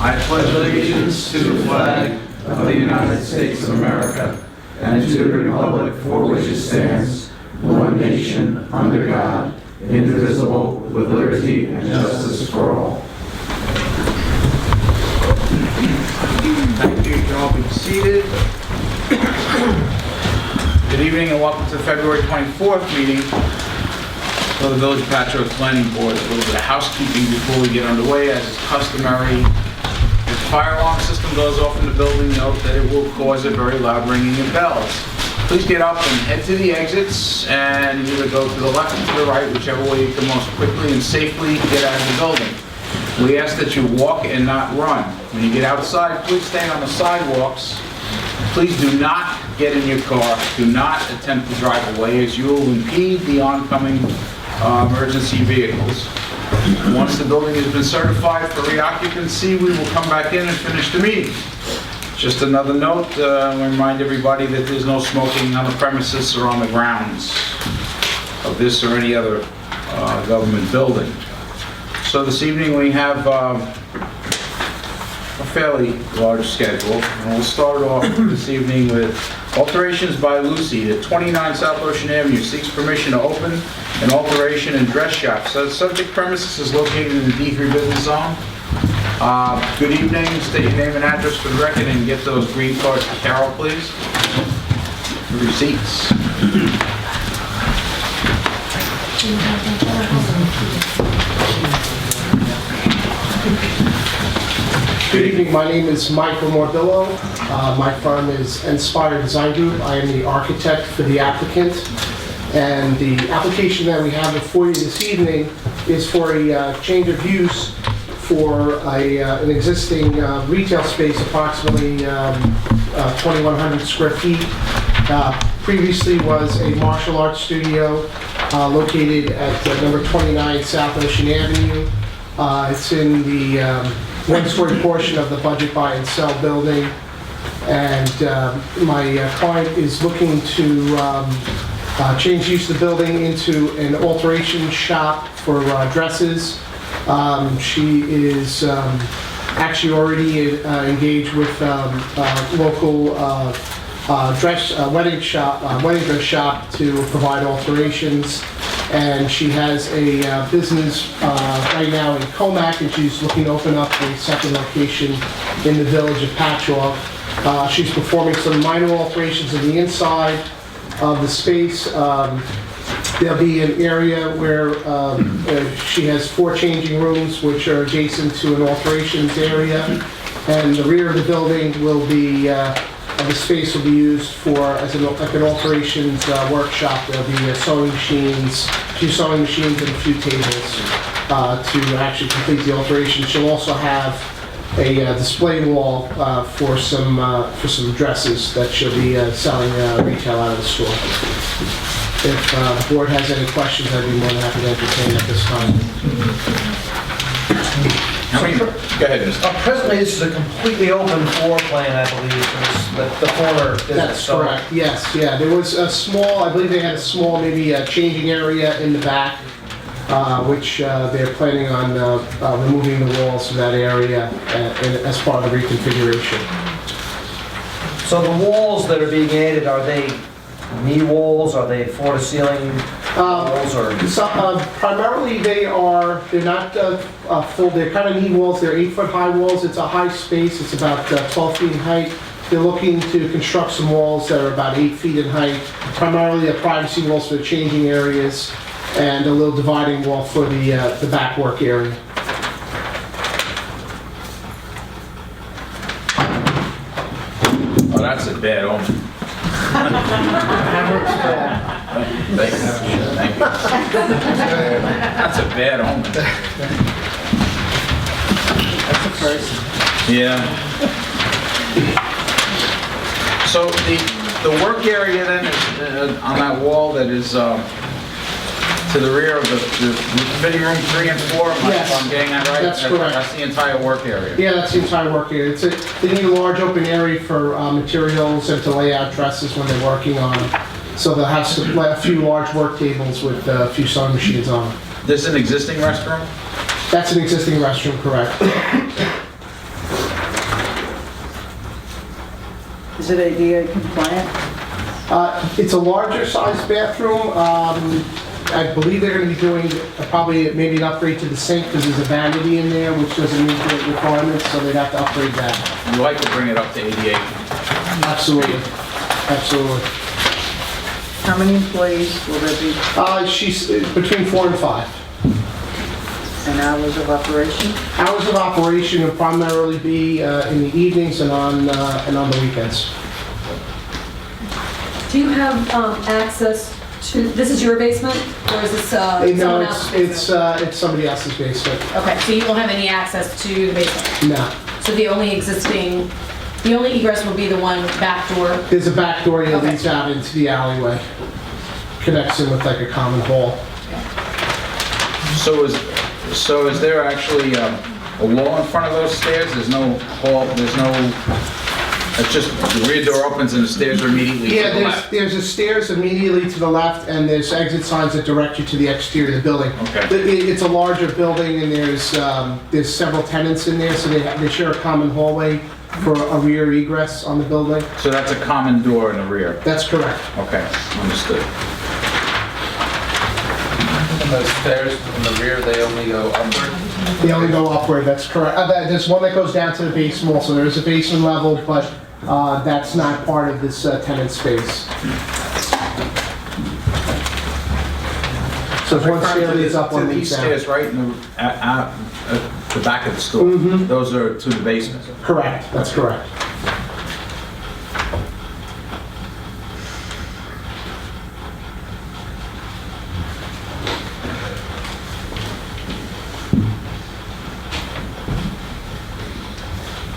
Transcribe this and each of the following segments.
I pledge allegiance to the flag of the United States of America and to the republic for which it stands, one nation, under God, indivisible, with liberty and justice for all. Thank you. You can all be seated. Good evening and welcome to the February 24th meeting of the Village Patchogue Planning Board. A little bit of housekeeping before we get underway, as is customary. If the fire alarm system goes off in the building, note that it will cause a very loud ringing of bells. Please get up and head to the exits and either go to the left or to the right, whichever way you can most quickly and safely get out of the building. We ask that you walk and not run. When you get outside, please stand on the sidewalks. Please do not get in your car. Do not attempt to drive away, as you will impede the oncoming emergency vehicles. Once the building has been certified for reoccupancy, we will come back in and finish the meeting. Just another note, we remind everybody that there's no smoking on the premises or on the grounds of this or any other government building. So this evening we have a fairly large schedule, and we'll start off this evening with Alterations by Lucy at 29 South Ocean Avenue seeks permission to open an alteration and dress shop. So the subject premises is located in the D3 business zone. Good evening, state your name and address for the record and get those green cards to Carol, please. Receipts. Good evening, my name is Michael Morbillo. My firm is Inspire Design Group. I am the architect for the applicant. And the application that we have before you this evening is for a change of use for an existing retail space, approximately 2,100 square feet. Previously was a martial arts studio located at number 29 South Ocean Avenue. It's in the one-story portion of the budget buy and sell building, and my client is looking to change use of the building into an alteration shop for dresses. She is actually already engaged with local wedding dress shop to provide alterations. And she has a business right now in Comac, and she's looking to open up a second location in the village of Patchogue. She's performing some minor alterations in the inside of the space. There'll be an area where she has 4 changing rooms, which are adjacent to an alterations area. And the rear of the building will be the space will be used for as like an alterations workshop. There'll be sewing machines, 2 sewing machines, and a few tables to actually complete the alteration. She'll also have a display wall for some dresses that she'll be selling retail out of the store. If the board has any questions, I'd be more than happy to entertain at this time. Go ahead, Mr. Presently, this is a completely open floor plan, I believe, for the former business. That's correct, yes, yeah. There was a small, I believe they had a small, maybe changing area in the back, which they're planning on removing the walls from that area as part of the reconfiguration. So the walls that are being added, are they knee walls? Are they floor-to-ceiling walls? Or primarily they're not full, they're kind of knee walls. They're 8-foot high walls. It's a high space. It's about 12 feet in height. They're looking to construct some walls that are about 8 feet in height, primarily the privacy walls for the changing areas and a little dividing wall for the back work area. Oh, that's a bad omen. Thank you. That's a bad omen. That's the first. Yeah. So the work area then is on that wall that is to the rear of the fitting room 3 and 4. Yes. If I'm getting that right? That's correct. That's the entire work area. Yeah, that's the entire work area. They need a large open area for materials and to lay out dresses when they're working on them. So they'll have a few large work tables with a few sewing machines on them. This is an existing restroom? That's an existing restroom, correct. Is it ADA compliant? It's a larger size bathroom. I believe they're going to be doing probably maybe an upgrade to the sink because there's a vanity in there which doesn't meet the requirements, so they'd have to upgrade that. You'd like to bring it up to ADA. Absolutely. Absolutely. How many employees will there be, She's between 4 and 5. and hours of operation? Hours of operation will primarily be in the evenings and on the weekends. Do you have access to, this is your basement, or is this No, someone else's basement? it's somebody else's basement. Okay, so you won't have any access to the basement? No. So the only egress will be the one back door? There's a back door that Okay. leads out into the alleyway. Connects in with like a common hall. So is there actually a wall in front of those stairs? There's no hall, it's just the rear door opens and the stairs are immediately to Yeah, the left? there's a stairs immediately to the left, and there's exit signs that direct you to the exterior of the building. Okay. It's a larger building, and there's several tenants in there, so they share a common hallway for a rear egress on the building. So that's a common door in the rear? That's correct. Okay, understood. And those stairs in the rear, they only go upward? They only go upward, that's correct. There's one that goes down to the basement also. There is a basement level, but that's not part of this tenant space. So one stair leads up, one To leads these down. stairs right in at the back of the store, those are to the basement? Correct, that's correct.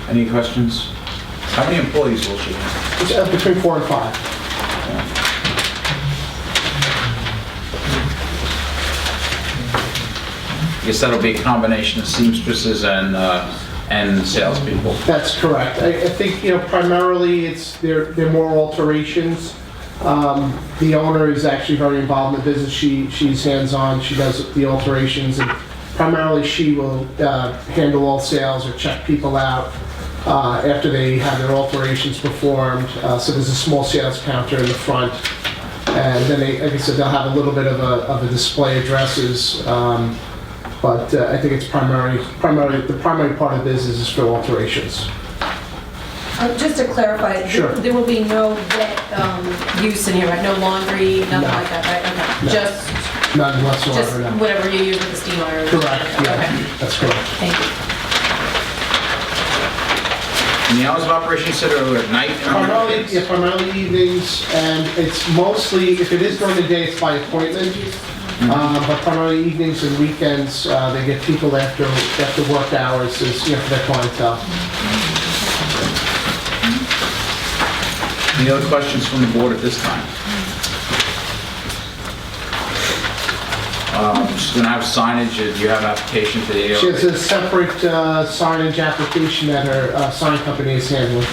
Any questions? How many employees will she have? It's between 4 and 5. I guess that'll be a combination of seamstresses and salespeople. That's correct. I think, primarily they're more alterations. The owner is actually very involved in the business. She's hands-on, she does the alterations, and primarily she will handle all sales or check people out after they have their alterations performed. So there's a small sales counter in the front. And then like I said, they'll have a little bit of a display of dresses. But I think it's the primary part of the business is for alterations. Just to clarify, Sure. there will be no wet use in here, right? No laundry, nothing No. like that, right? Okay. No. None Just whatsoever, no. whatever you use with the steam iron? Correct, yeah, Okay, that's correct. thank you. And the hours of operation said earlier at night? Primarily evenings, and it's mostly, if it is during the day, it's by appointment. But primarily evenings and weekends, they get people after work hours, for their clientele. Any other questions from the board at this time? She's going to have signage, do you have application to the She has AOA? a separate signage application that her sign company is handling.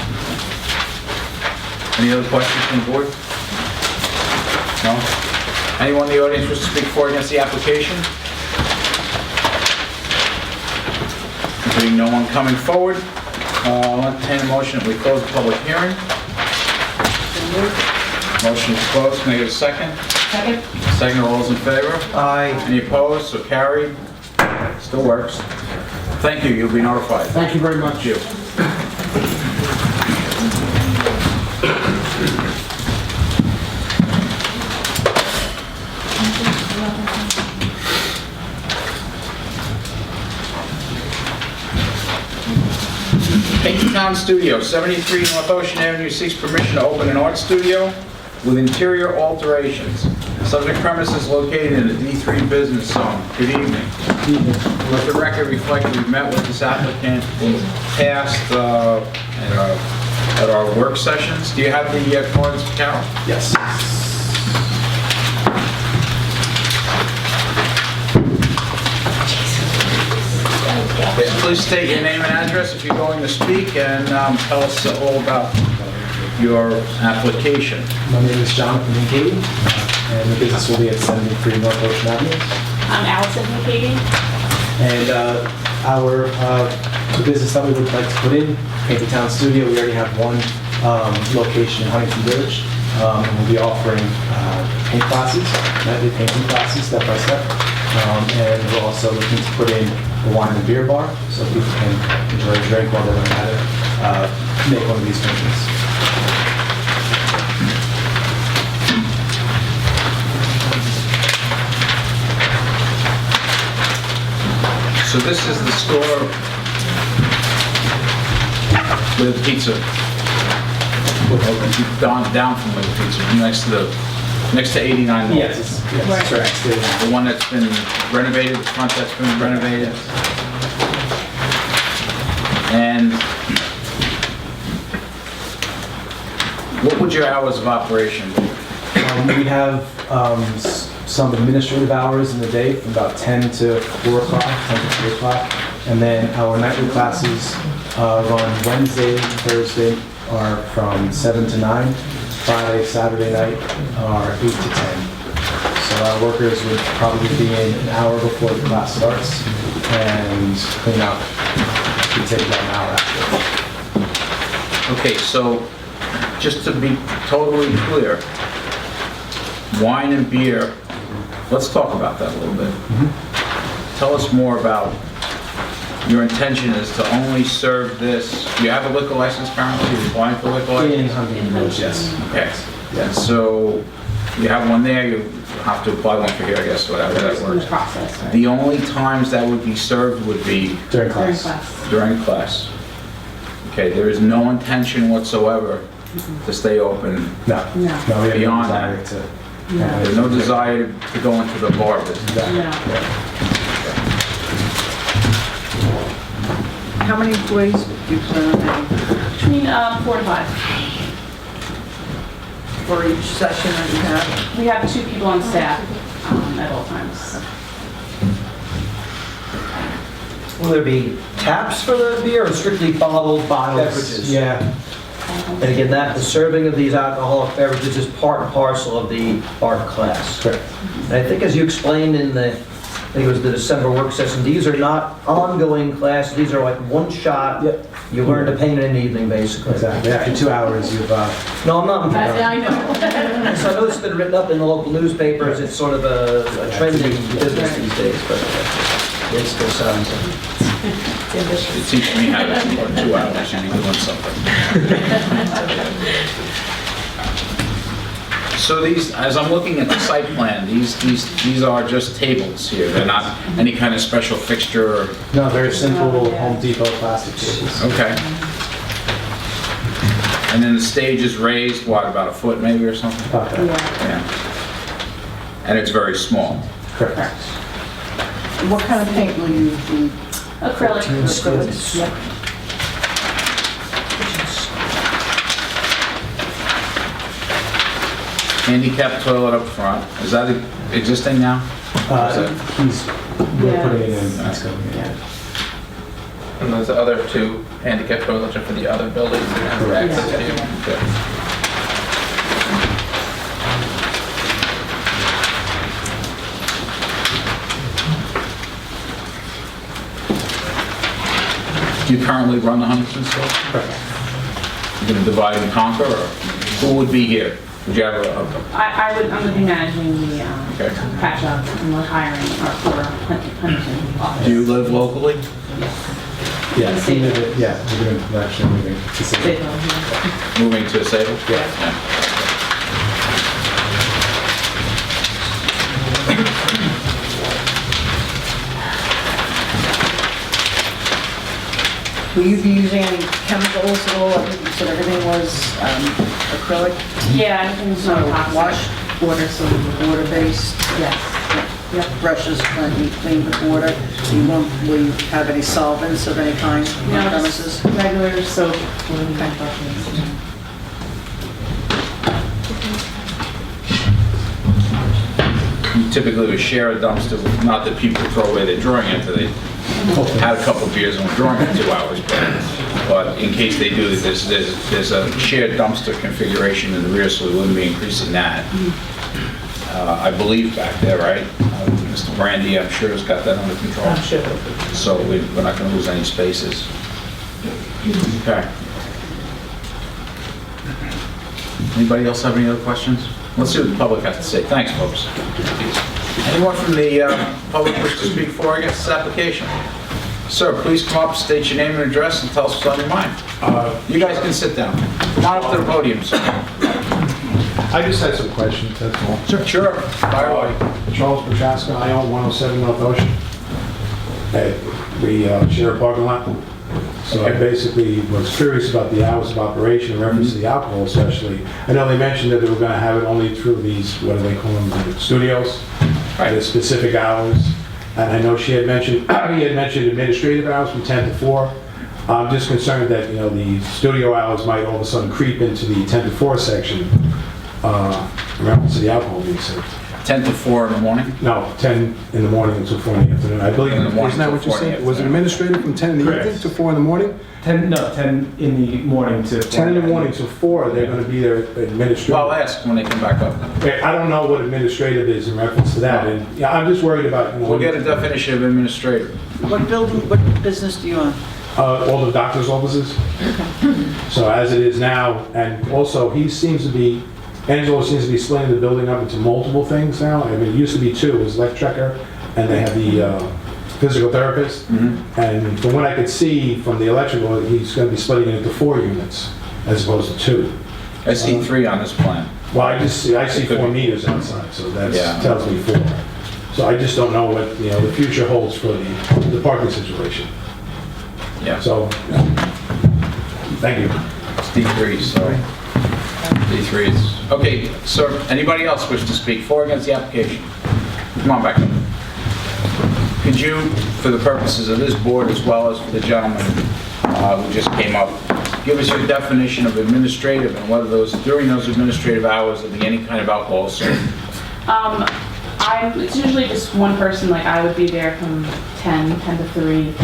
Any other questions from the board? No? Anyone in the audience wish to speak for or against the application? Being no one coming forward, I'll entertain a motion that we close the public hearing. Motion is closed, can I get a second? Second? Second, all those in favor? Aye. Any opposed, so carried? Still works. Thank you, you'll be notified. Thank you very much. Thank you. Town Studio, 73 North Ocean Avenue, seeks permission to open an art studio with interior alterations. Subject premises located in the D3 business zone. Good evening. Let the record reflect that we've met with this applicant in the past at our work sessions. Do you have the cards, Carol? Yes. Please state your name and address if you're going to speak, and tell us all about your application. My name is Jonathan McGee, and the business will be at 73 North Ocean Avenue. I'm Allison McCady. And the business that we would like to put in, Paint the Town Studio, we already have one location in Huntington Village. And we'll be offering paint classes, nightly painting classes, step by step. And we're also looking to put in a wine and beer bar, so people can enjoy a drink while they learn how to make one of these paintings. So this is the store with the pizza. Down from where the pizza, next to 89 North. Yes, it's correct. The one that's been renovated, the front that's been renovated. And what would your hours of operation be? We have some administrative hours in the day from about 10 to 4 o'clock, 10 to 3 o'clock. And then our nightly classes run Wednesday, Thursday are from 7 to 9. Friday, Saturday night are 8 to 10. So our workers would probably be in an hour before the class starts, and clean up would take about an hour after. Okay, so just to be totally clear, wine and beer, let's talk about that a little bit. Tell us more about your intention is to only serve this. Do you have a liquor license currently? Are you applying for liquor license? In Huntington Village, yes. Okay. And so you have one there, you have to apply one for here, I guess, whatever that In the works. process, right? The only times that would be served would be During class. during class. Okay, there is no intention whatsoever to stay open. No, No. we have no Beyond desire that. to. There's no desire to go into the bar business. No. How many employees do you plan on having Between 4 to 5. for each session that you have? We have 2 people on staff at all times. Will there be taps for the beer or strictly bottled beverages? Yeah, And again, the serving of these alcoholic beverages is part and parcel of the art class. correct. And I think as you explained in I think it was the December work session, these are not ongoing classes, these are like one shot. Yep. You learn to paint in an evening, basically. Exactly. After 2 hours, you've, No, I'm not. I know. So I know it's been written up in the local newspapers, it's sort of a trending business these days, but it still sounds. You teach me how to do it in 2 hours, and you're doing something. So these, as I'm looking at the site plan, these are just tables here. They're not any kind of special fixture or... no, very simple Home Depot plastic tables. Okay. And then the stage is raised, what, about a foot maybe or something? About that. Yeah. And it's very small. Correct. What kind of paint will you be? Acrylic. Yep. Handicap toilet up front, is that existing now? We're putting it in, that's going in. And those other 2 handicap toilets are for the other buildings that have access to you? Okay. Do you currently run the Huntington store? Correct. You're going to divide and conquer, or who would be here? Would you have a... I'm going to be managing the Okay. Patchogue, and we're hiring our Huntington office. Do you live locally? Yeah, we're actually moving to Sydney. Moving to Sable? Yeah. Will you be using any chemicals at all? I think you said everything was acrylic, Yeah, everything's so not toxic. wash water, so water-based. Yes. Yep. Brushes, clean with water. Will you have any solvents of any kind on No, premises? just regular soap. brushes. You typically would share a dumpster, not that people throw away their drawing after they had a couple of beers and were drawing for 2 hours, but in case they do, there's a shared dumpster configuration in the rear, so we wouldn't be increasing that. I believe back there, right? Mr. Brandy, I'm sure, has got that under control. I'm sure. So we're not going to lose any spaces. Okay. Anybody else have any other questions? Let's see what the public has to say. Thanks, folks. Anyone from the public wish to speak before I get this application? Sir, please come up, state your name and address, and tell us what's on your mind. You guys can sit down. Come on up to the podium, sir. I just had some questions, that's all. Sure. Fire away. Charles Patchogue, I own 107 North Ocean. We share a parking lot. So I basically was curious about the hours of operation in reference to the alcohol especially. I know they mentioned that they were going to have it only through these, what do they call them, the studios, at specific hours. And I know she had mentioned, he had mentioned administrative hours from 10 to 4. I'm just concerned that, the studio hours might all of a sudden creep into the 10 to 4 section in reference to the alcohol being served. 10 to 4 in the morning? No, 10 in the morning until 4 in the afternoon. I believe, In the morning isn't that till what you 4 in the said? Was it administrative from 10 in the Correct. evening to 4 in the morning? 10 in the morning to 10 in the morning to 4, they're going to be there administrative. Well, I'll ask when they come back up. I don't know what administrative is in reference to that, and yeah, I'm just worried about, We'll get a definition of administrative. What building, what business do you own? all the doctor's offices. So as it is now, and also Angelo seems to be splitting the building up into multiple things now. I mean, it used to be 2, it was electricker, and they had the physical therapist. Mm-hmm. And from what I could see from the electrical, he's going to be splitting it into 4 units as opposed to 2. I see 3 on this plan. Well, I see 4 meters outside, so that Yeah. tells me 4. So I just don't know what, the future holds for the parking situation. Yeah. So, thank you. It's D3, so D3 is, okay, sir, anybody else wish to speak for or against the application? Come on back up. Could you, for the purposes of this board as well as for the gentleman who just came up, give us your definition of administrative and whether during those administrative hours there'll be any kind of alcohol served? It's usually just one person, like I would be there from 10 to 3,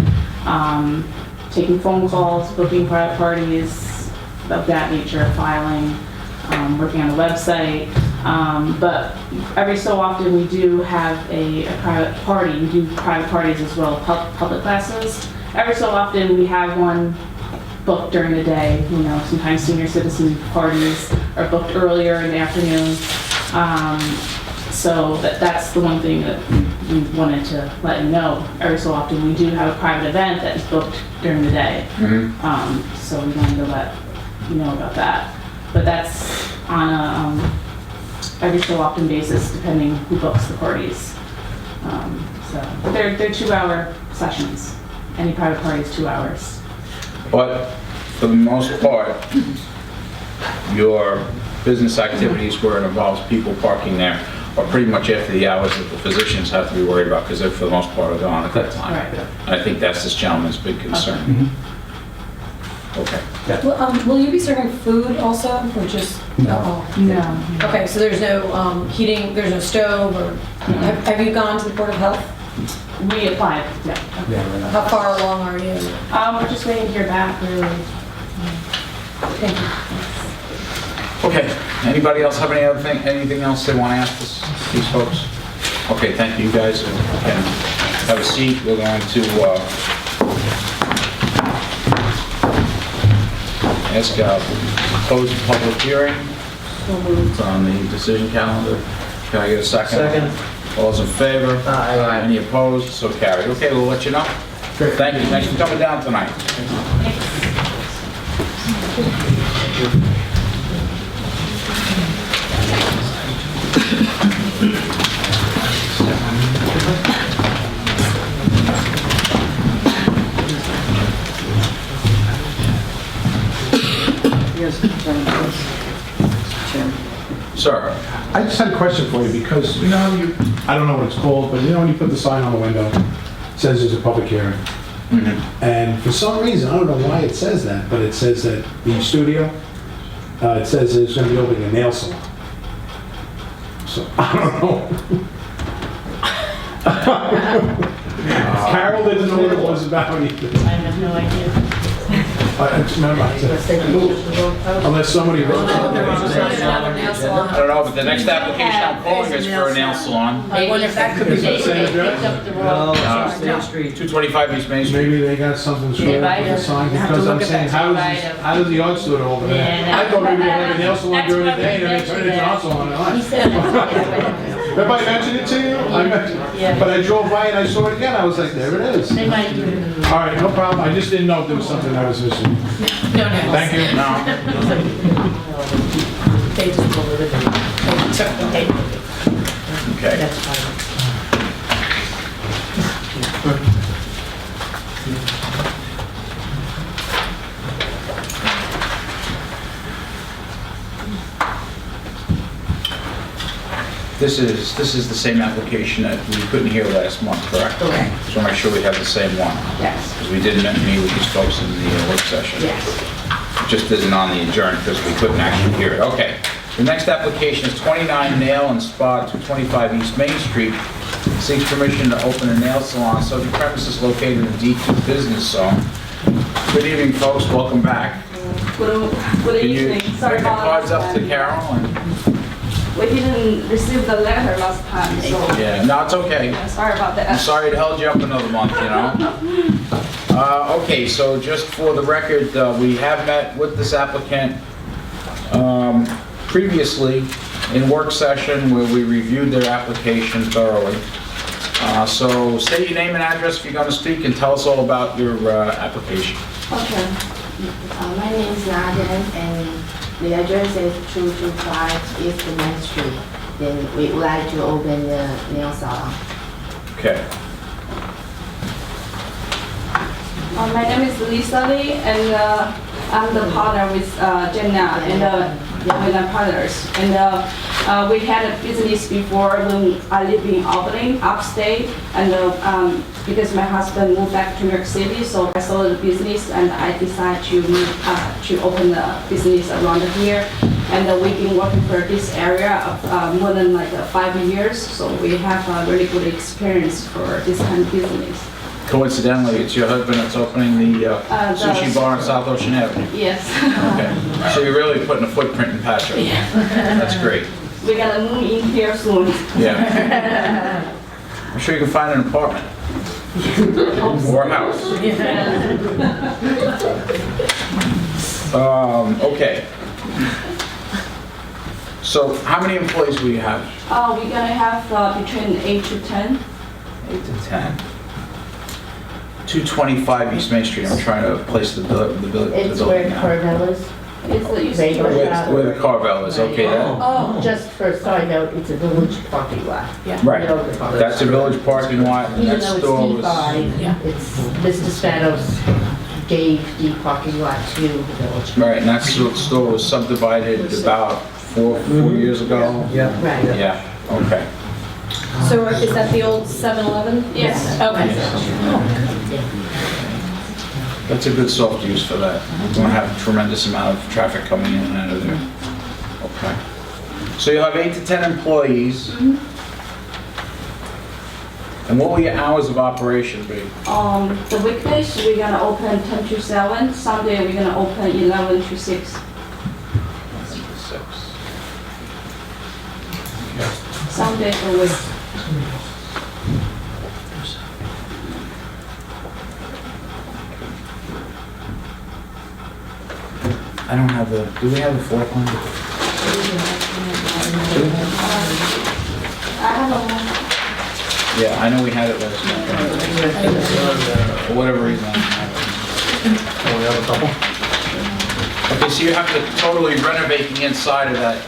taking phone calls, booking private parties, of that nature, filing, working on the website. But every so often we do have a private party. We do private parties as well, public classes. Every so often we have one booked during the day. Sometimes senior citizen parties are booked earlier in the afternoon. So that's the one thing that we wanted to let you know. Every so often we do have a private event that is booked during the day. Mm-hmm. So we wanted to let you know about that. But that's on a every so often basis, depending who books the parties. But they're 2-hour sessions. Any private party is 2 hours. But for the most part, your business activities where it involves people parking there are pretty much after the hours that the physicians have to be worried about because they're for the most part are gone at that time. Right. I think that's this gentleman's big concern. Okay. Will you be serving food also, or just alcohol? No. Okay, so there's no heating, there's no stove, or have you gone to the Board of Health? We applied, yeah. How far along are you? We're just waiting to hear back, really. Thank you. Okay, anybody else have anything else they want to ask these folks? Okay, thank you guys. Again, have a seat. We're going to ask close the public hearing. It's on the decision calendar. Can I get a second? Second. All those in favor? Aye. Any opposed? So carried. Okay, we'll let you know. Thank you. Thanks for coming down tonight. Yes, Chairman. Sir. I just had a question for you, because, I don't know what it's called, but when you put the sign on the window, it says there's a public hearing. And for some reason, I don't know why it says that, but it says that the studio, it says there's going to be opening a nail salon. So, I don't know. Carol didn't know what it was about either. I have no idea. Never mind. Unless somebody wrote something. I don't know, but the next application I'm calling is for a nail salon. I wonder if that could be. Same address? State Street. 225 East Main Street. Maybe they got something screwed up with the sign, because I'm saying, how does the art store over there? I thought maybe they had a nail salon during the day, and they turned it into art salon at night. Have I mentioned it to you? I mentioned it. But I drove by and I saw it again, I was like, there it is. They might do it. All right, no problem, I just didn't know if there was something I was missing. No. Thank you. No. They just pull it in. Okay. That's fine. This is the same application that we couldn't hear last month, correct? Correct. Just want to make sure we have the same one. Yes. Because we did meet with these folks in the work session. Yes. Just isn't on the adjourn because we couldn't actually hear it. Okay. The next application is 29 Nail and Spa, 225 East Main Street. Seeks permission to open a nail salon, subject premises located in the D2 business zone. Good evening, folks. Welcome back. Good Can you evening. bring Sorry the about cards up to that. Carol? We didn't receive the letter last time, so. Yeah, no, it's okay. Yeah, sorry about that. I'm sorry it held you up another month, you know? Okay, so just for the record, we have met with this applicant previously in work session where we reviewed their application thoroughly. So state your name and address if you're going to speak and tell us all about your application. Okay. My name is Nadia, and the address is 225 East Main Street. Then we would like to open the nail salon. Okay. My name is Lisa Lee, and I'm the partner with Jenna and with our partners. And we had a business before when I lived in Albany, upstate, and because my husband moved back to New York City, so I sold the business and I decided to move to open the business around here. And we've been working for this area of more than like 5 years, so we have a really good experience for this kind of business. Coincidentally, it's your husband that's opening the sushi bar on South Ocean Avenue. Yes. Okay. So you're really putting a footprint in Patchogue. Yeah. That's great. We're gonna move in here soon. Yeah. I'm sure you can find an apartment. Or a house. Okay. So how many employees will you have? We're gonna have between 8 to 10. 8 to 10. 225 East Main Street. I'm trying to place the building. It's where Carvel is. It's the East Right. Coast. Where the Carvel is, okay. Oh, just for side note, it's a village parking lot. Right. You know the parking That's a village parking lot. and Even that though store it's was. D5, it's Mr. Spanos gave the parking lot to the village. Right, and that store was subdivided about four years ago. Yeah. Right. Yeah, okay. So is that the old 7-Eleven? Yes. Okay. That's a good soft use for that. You don't have a tremendous amount of traffic coming in and out of there. Okay. So you'll have 8 to 10 employees. And what will your hours of operation be? The weekdays, we're gonna open 10 to 7. Sunday, we're gonna open 11 to 6. 6. Sundays a week. I don't have the, do we have the floor plan? I have a, Yeah, I know we had it last month. For whatever reason, I don't have it. Oh, we have a couple? Okay, so you have to totally renovate the inside of that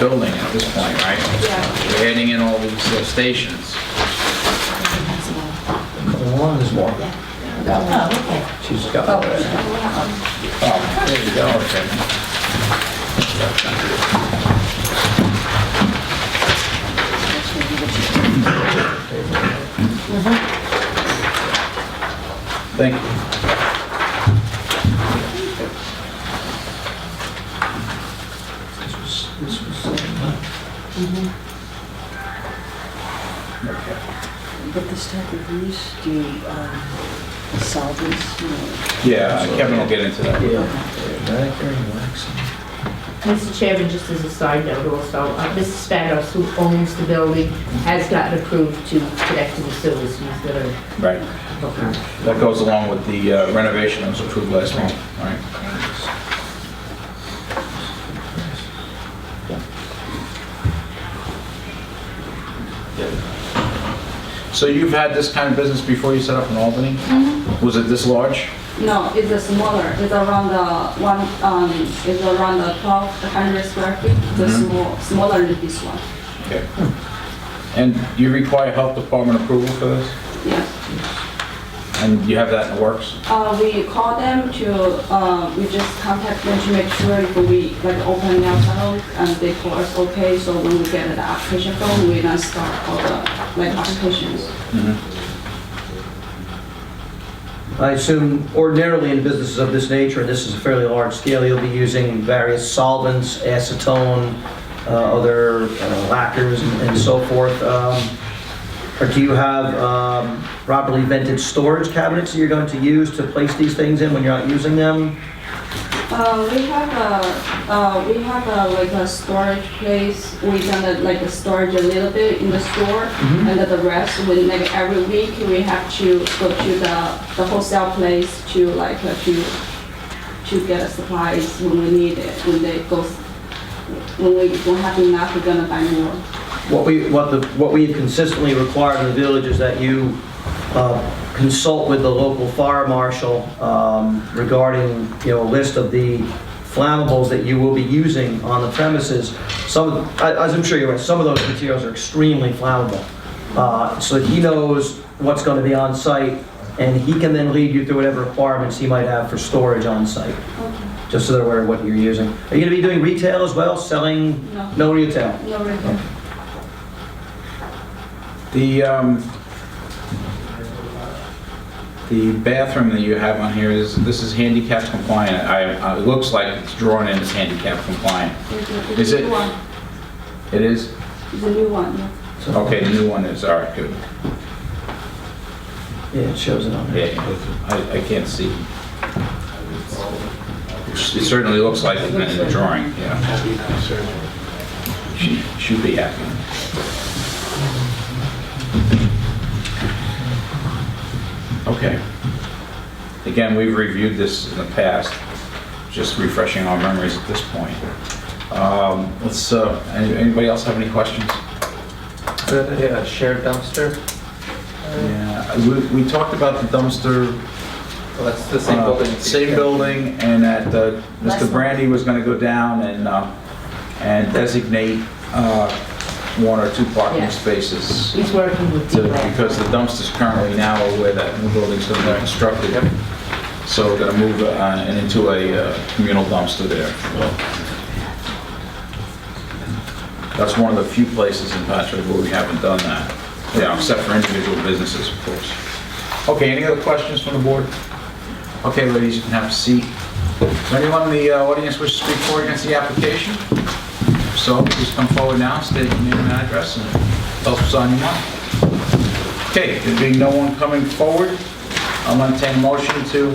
building at this point, right? yeah. You're adding in all these stations. One is more. Oh, okay. She's got it. Oh, there you go, okay. Thank you. Okay. this type of use, do you, solvents, you know? Yeah, Kevin will get into that. Mr. Chairman, just as a side note also, Mr. Spanos, who owns the building, has gotten approved to connect to the sewers. He's gonna Right. That goes along with the renovation that was approved last month, right? So you've had this kind of business before you set up in Albany? Was it this large? No, it's a smaller, it's around it's around the 1,200 square feet, it's smaller than this one. Okay. And you require health department approval for this? Yes. And you have that in the works? We call them to, we just contact them to make sure if we like open nail salon and they call us okay, so when we get the application form, we then start all the like applications. I assume ordinarily in businesses of this nature, and this is a fairly large scale, you'll be using various solvents, acetone, other lacquers and so forth. Or do you have properly vented storage cabinets that you're going to use to place these things in when you're not using them? We have like a storage place. We done like a storage a little bit in the store, and then the rest we like every week we have to go to the wholesale place to like to get supplies when we need it. When we don't have enough, we're gonna buy more. What we have consistently required in the village is that you consult with the local fire marshal regarding, a list of the flammables that you will be using on the premises. As I'm sure you're aware, some of those materials are extremely flammable. So that he knows what's going to be on site, and he can then lead you through whatever requirements he might have for storage on site. Okay. Just so they're aware of what you're using. Are you going to be doing retail as well? Selling? No. No retail? No retail. The bathroom that you have on here is handicap compliant. It looks like it's drawn in as handicap compliant. Is it? New one. It is? It's a new one. Yeah. Okay, the new one is, all right, good. Yeah, it shows it on there. Yeah, I can't see. It certainly looks like it in the drawing, yeah. She should be happy. Okay. Again, we've reviewed this in the past, just refreshing our memories at this point. Anybody else have any questions? Yeah, shared dumpster. Yeah, we talked about the dumpster. Well, that's the same building. Same building, and that Mr. Brandy was going to go down and designate 1 or 2 parking spaces. He's working with Because the dumpster's currently now where that new building's going to be constructed. So we're going to move into a communal dumpster there. That's one of the few places in Patchogue where we haven't done that. Yeah, except for individual businesses, of course. Okay, any other questions from the board? Okay, ladies, you can have a seat. Is there anyone in the audience wish to speak for or against the application? If so, please come forward now, state your name and address, and tell us what's on your mind. Okay, there being no one coming forward, I'll entertain a motion to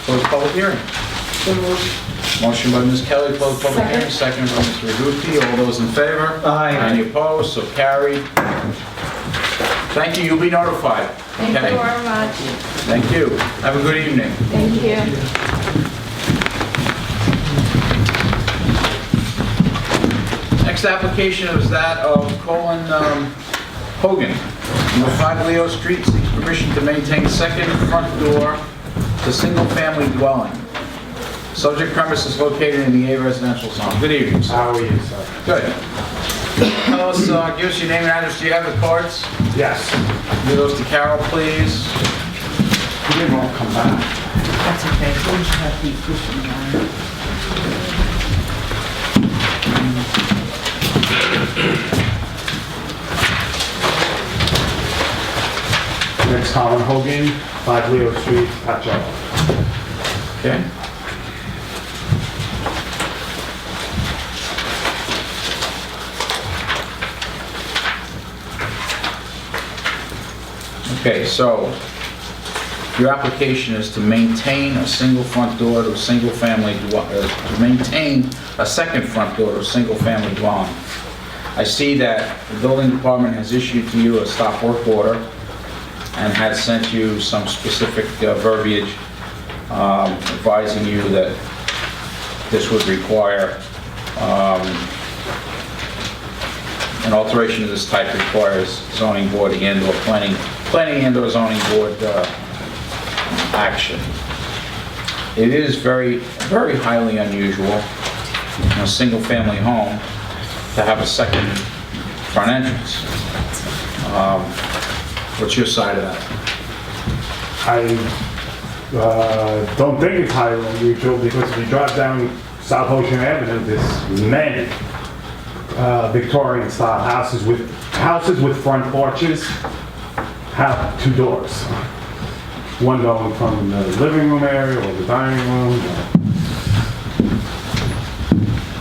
close the public hearing. Motion by Ms. Kelly to close the public hearing, second by Mr. Ragucci. All those in favor? Aye. Any opposed? So carried. Thank you, you'll be notified. Thank you very much. Thank you. Have a good evening. Thank you. Next application is that of Colin Hogan, number 5 Leo Street, seeks permission to maintain second front door to single-family dwelling. Subject premise is located in the A residential zone. Good evening, sir. How are you, sir? Good. Tell us, give us your name and address. Do you have the cards? Yes. Give those to Carol, please. You didn't want to come back. That's okay, as long as you have the pushing around. Next, Colin Hogan, 5 Leo Street, Patchogue. Okay. Okay, so your application is to maintain a single front door to a single-family to maintain a second front door to a single-family dwelling. I see that the building department has issued to you a stop work order and has sent you some specific verbiage advising you that this would require, an alteration of this type requires zoning board and/or planning and/or zoning board action. It is very, very highly unusual in a single-family home to have a second front entrance. What's your side of that? I don't think it's highly unusual because if you drive down South Ocean Avenue, there's many Victorian-style houses with front porches have two doors. One going from the living room area or the dining room.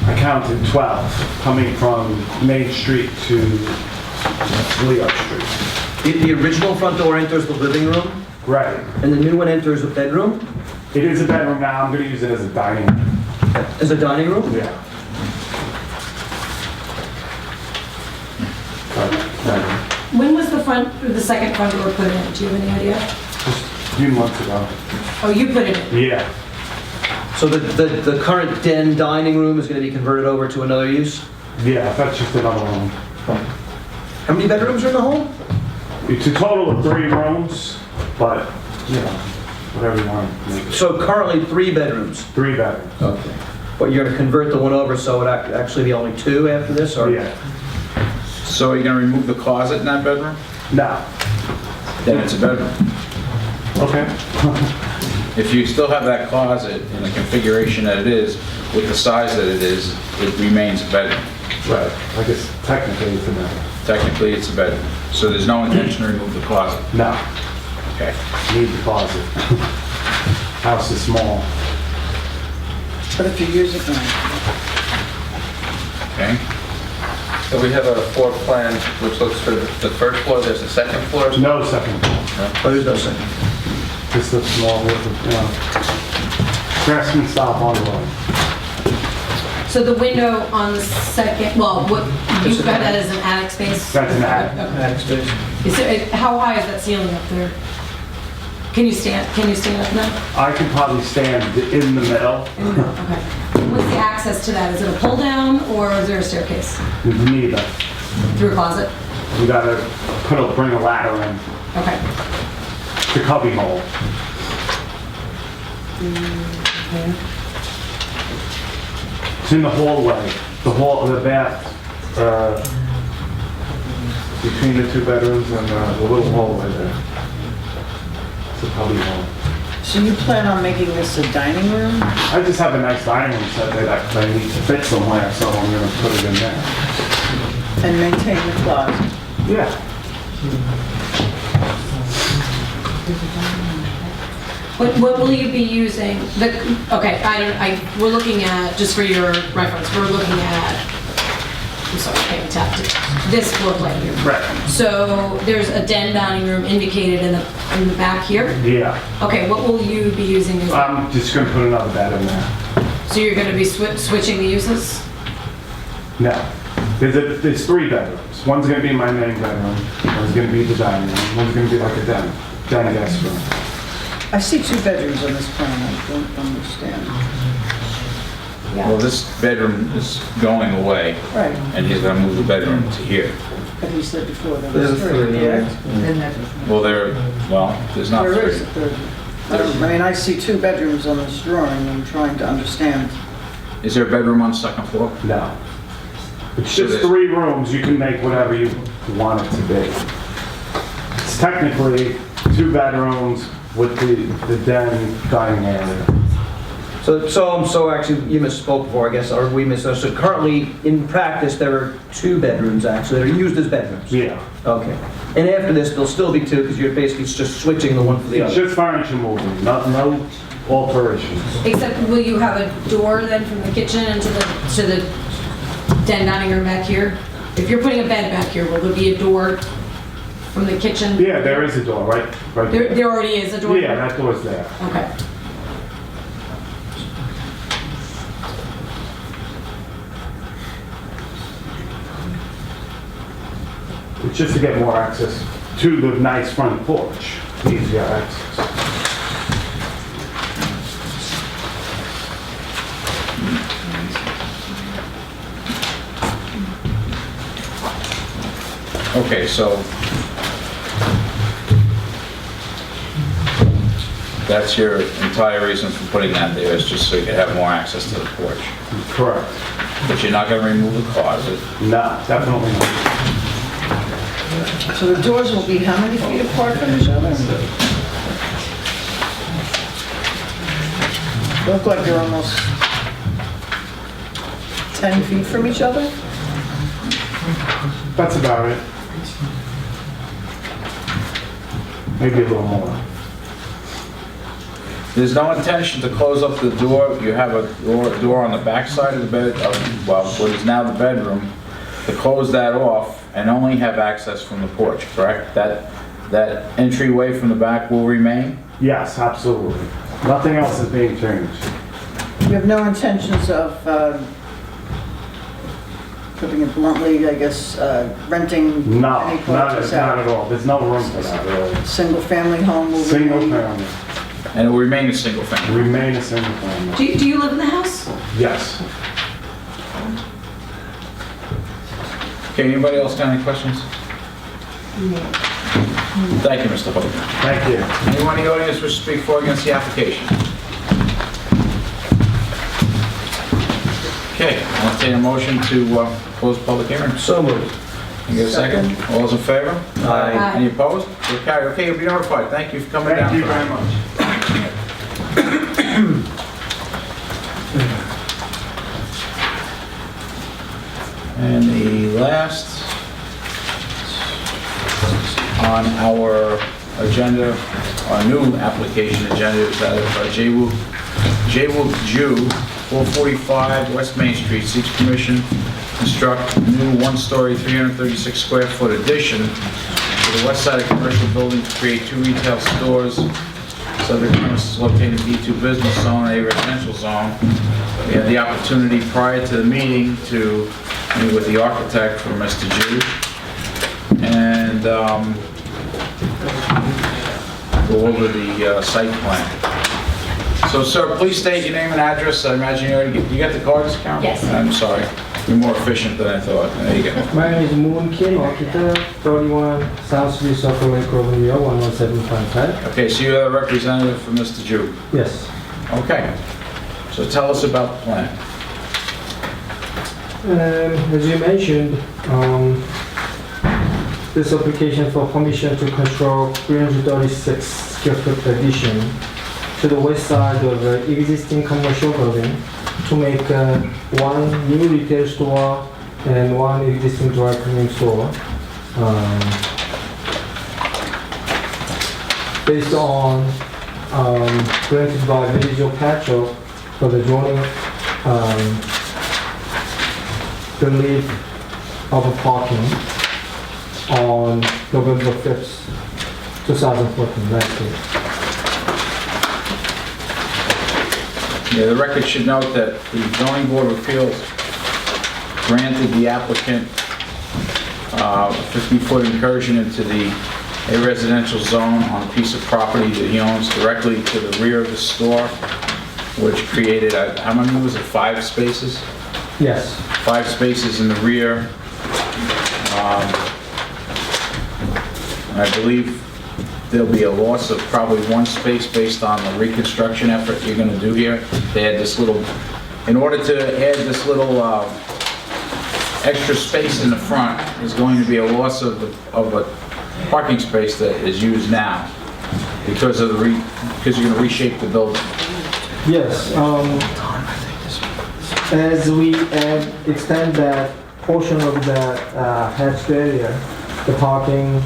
I counted 12 coming from Main Street to Leo Street. The original front door enters the living room, Right. and the new one enters a bedroom? It is a bedroom now. I'm going to use it as a dining room. As a dining room? Yeah. When was the second front door put in? Do you have any idea? Just a few months ago. Oh, you put it in? Yeah. So the current den dining room is going to be converted over to another use? Yeah, that's just another room. How many bedrooms are in the home? It's a total of 3 rooms, but, you know, whatever you want to make it. So currently 3 bedrooms? 3 bedrooms. Okay. But you're going to convert the one over so it actually be only 2 after this, or? Yeah. So are you going to remove the closet in that bedroom? No. Then it's a bedroom. Okay. If you still have that closet in the configuration that it is, with the size that it is, it remains a bedroom. Right. I guess technically it's a bedroom. Technically, it's a bedroom. So there's no intention to remove the closet. No. Okay. Need the closet. House is small. But if you use it, Okay. So we have a floor plan which looks for the first floor, there's a second floor? No second floor. Oh, there's no second. Just a small, craftsman style bungalow. So the window on the second, well, what, you've got that as an attic space? That's an attic. Okay. Attic space. How high is that ceiling up there? Can you stand up now? I could probably stand in the middle. Okay. What's the access to that? Is it a pull down or is there a staircase? Neither. Through a closet? You gotta bring a ladder in. Okay. The cubby hole. It's in the hallway. The bath, between the 2 bedrooms and the little hallway there. It's a cubby hole. so you plan on making this a dining room? I just have a nice dining room set there that I need to fit somewhere, so I'm gonna put it in there. And maintain the closet? Yeah. What will you be using? Okay, we're looking at, just for your reference, we're looking at, I'm sorry, I haven't tapped it, this floor plan here. Right. So there's a den dining room indicated in the back here? Yeah. Okay, what will you be using as well? I'm just gonna put another bed in there. So you're gonna be switching the uses? No. There's 3 bedrooms. One's gonna be my main bedroom, one's gonna be the dining room, one's gonna be like a den guest room. I see 2 bedrooms on this plan, I don't understand. Well, this bedroom is going away, Right, and he's going to move the bedroom to here. but you said before there was 3, correct? Well, there's not There is a 3. third. I mean, I see 2 bedrooms on this drawing, I'm trying to understand. Is there a bedroom on the second floor? No. It's So just there's- 3 rooms, you can make whatever you want it to be. It's technically 2 bedrooms with the den dining area. So actually, you misspoke before, I guess, or we misunderstood. Currently, in practice, there are 2 bedrooms actually that are used as bedrooms. Yeah. Okay. And after this, there'll still be 2 because you're basically just switching the one for the It's other. just furniture moving, no alterations. Except, will you have a door then from the kitchen into the den dining room back here? If you're putting a bed back here, will there be a door from the kitchen? Yeah, there is a door, right there. There already is a door? Yeah, that door's there. Okay. It's just to get more access to the nice front porch, easier access. Okay, so that's your entire reason for putting that there, is just so you can have more access to the porch. Correct. But you're not gonna remove the closet. No, definitely not. So the doors will be how many feet apart from each other? Look like they're almost 10 feet from each other? That's about it. Maybe a little more. There's no intention to close up the door. You have a door on the back side of the bed, well, what is now the bedroom, to close that off and only have access from the porch, correct? That entryway from the back will remain? Yes, absolutely. Nothing else is being changed. You have no intentions of, putting it bluntly, I guess, renting No, any not porches out? at all. There's no room for that, really. Single-family home will Single remain? family. And it will remain a single family? Remain a single family. Do you live in the house? Yes. Okay, anybody else got any questions? Thank you, Mr. Hogan. Thank you. Anyone in the audience wish to speak for or against the application? Okay, I'll take a motion to close the public hearing. So moved. Can you get a second? All those in favor? Aye. Any opposed? So carried. Okay, you'll be notified. Thank you for coming down. Thank you very much. And the last on our agenda, our new application agenda, is that of Jaewook Joo, 445 West Main Street, seeks permission to construct a new one-story, 336 square foot addition to the west side of commercial building to create 2 retail stores. Subject premises located in B2 business zone, A residential zone. We had the opportunity prior to the meeting to meet with the architect for Mr. Joo and go over the site plan. So, sir, please state your name and address. I imagine you got the cards, Karen? Yes. I'm sorry. You're more efficient than I thought. There you go. My name is Moon Kim, architect, 31 South Street, Circle Lake, Grove, New York, 11755. Okay, so you're a representative for Mr. Joo. Yes. Okay. So tell us about the plan. As you mentioned, this application for permission to construct 336 square foot addition to the west side of the existing commercial building to make 1 new retail store and 1 existing dry cleaning store. Based on granted by Village Patchogue for the zoning relief of a parking on November 5th, 2014, last year. Yeah, the record should note that the zoning board of appeals granted the applicant a 50-foot incursion into a residential zone on a piece of property that he owns directly to the rear of the store, which created, how many was it, 5 spaces? Yes. 5 spaces in the rear. I believe there'll be a loss of probably 1 space based on the reconstruction effort you're gonna do here. They had this little, in order to add this little extra space in the front, is going to be a loss of a parking space that is used now because of because you're gonna reshape the building. Yes. As we extend that portion of that hatched area, the parking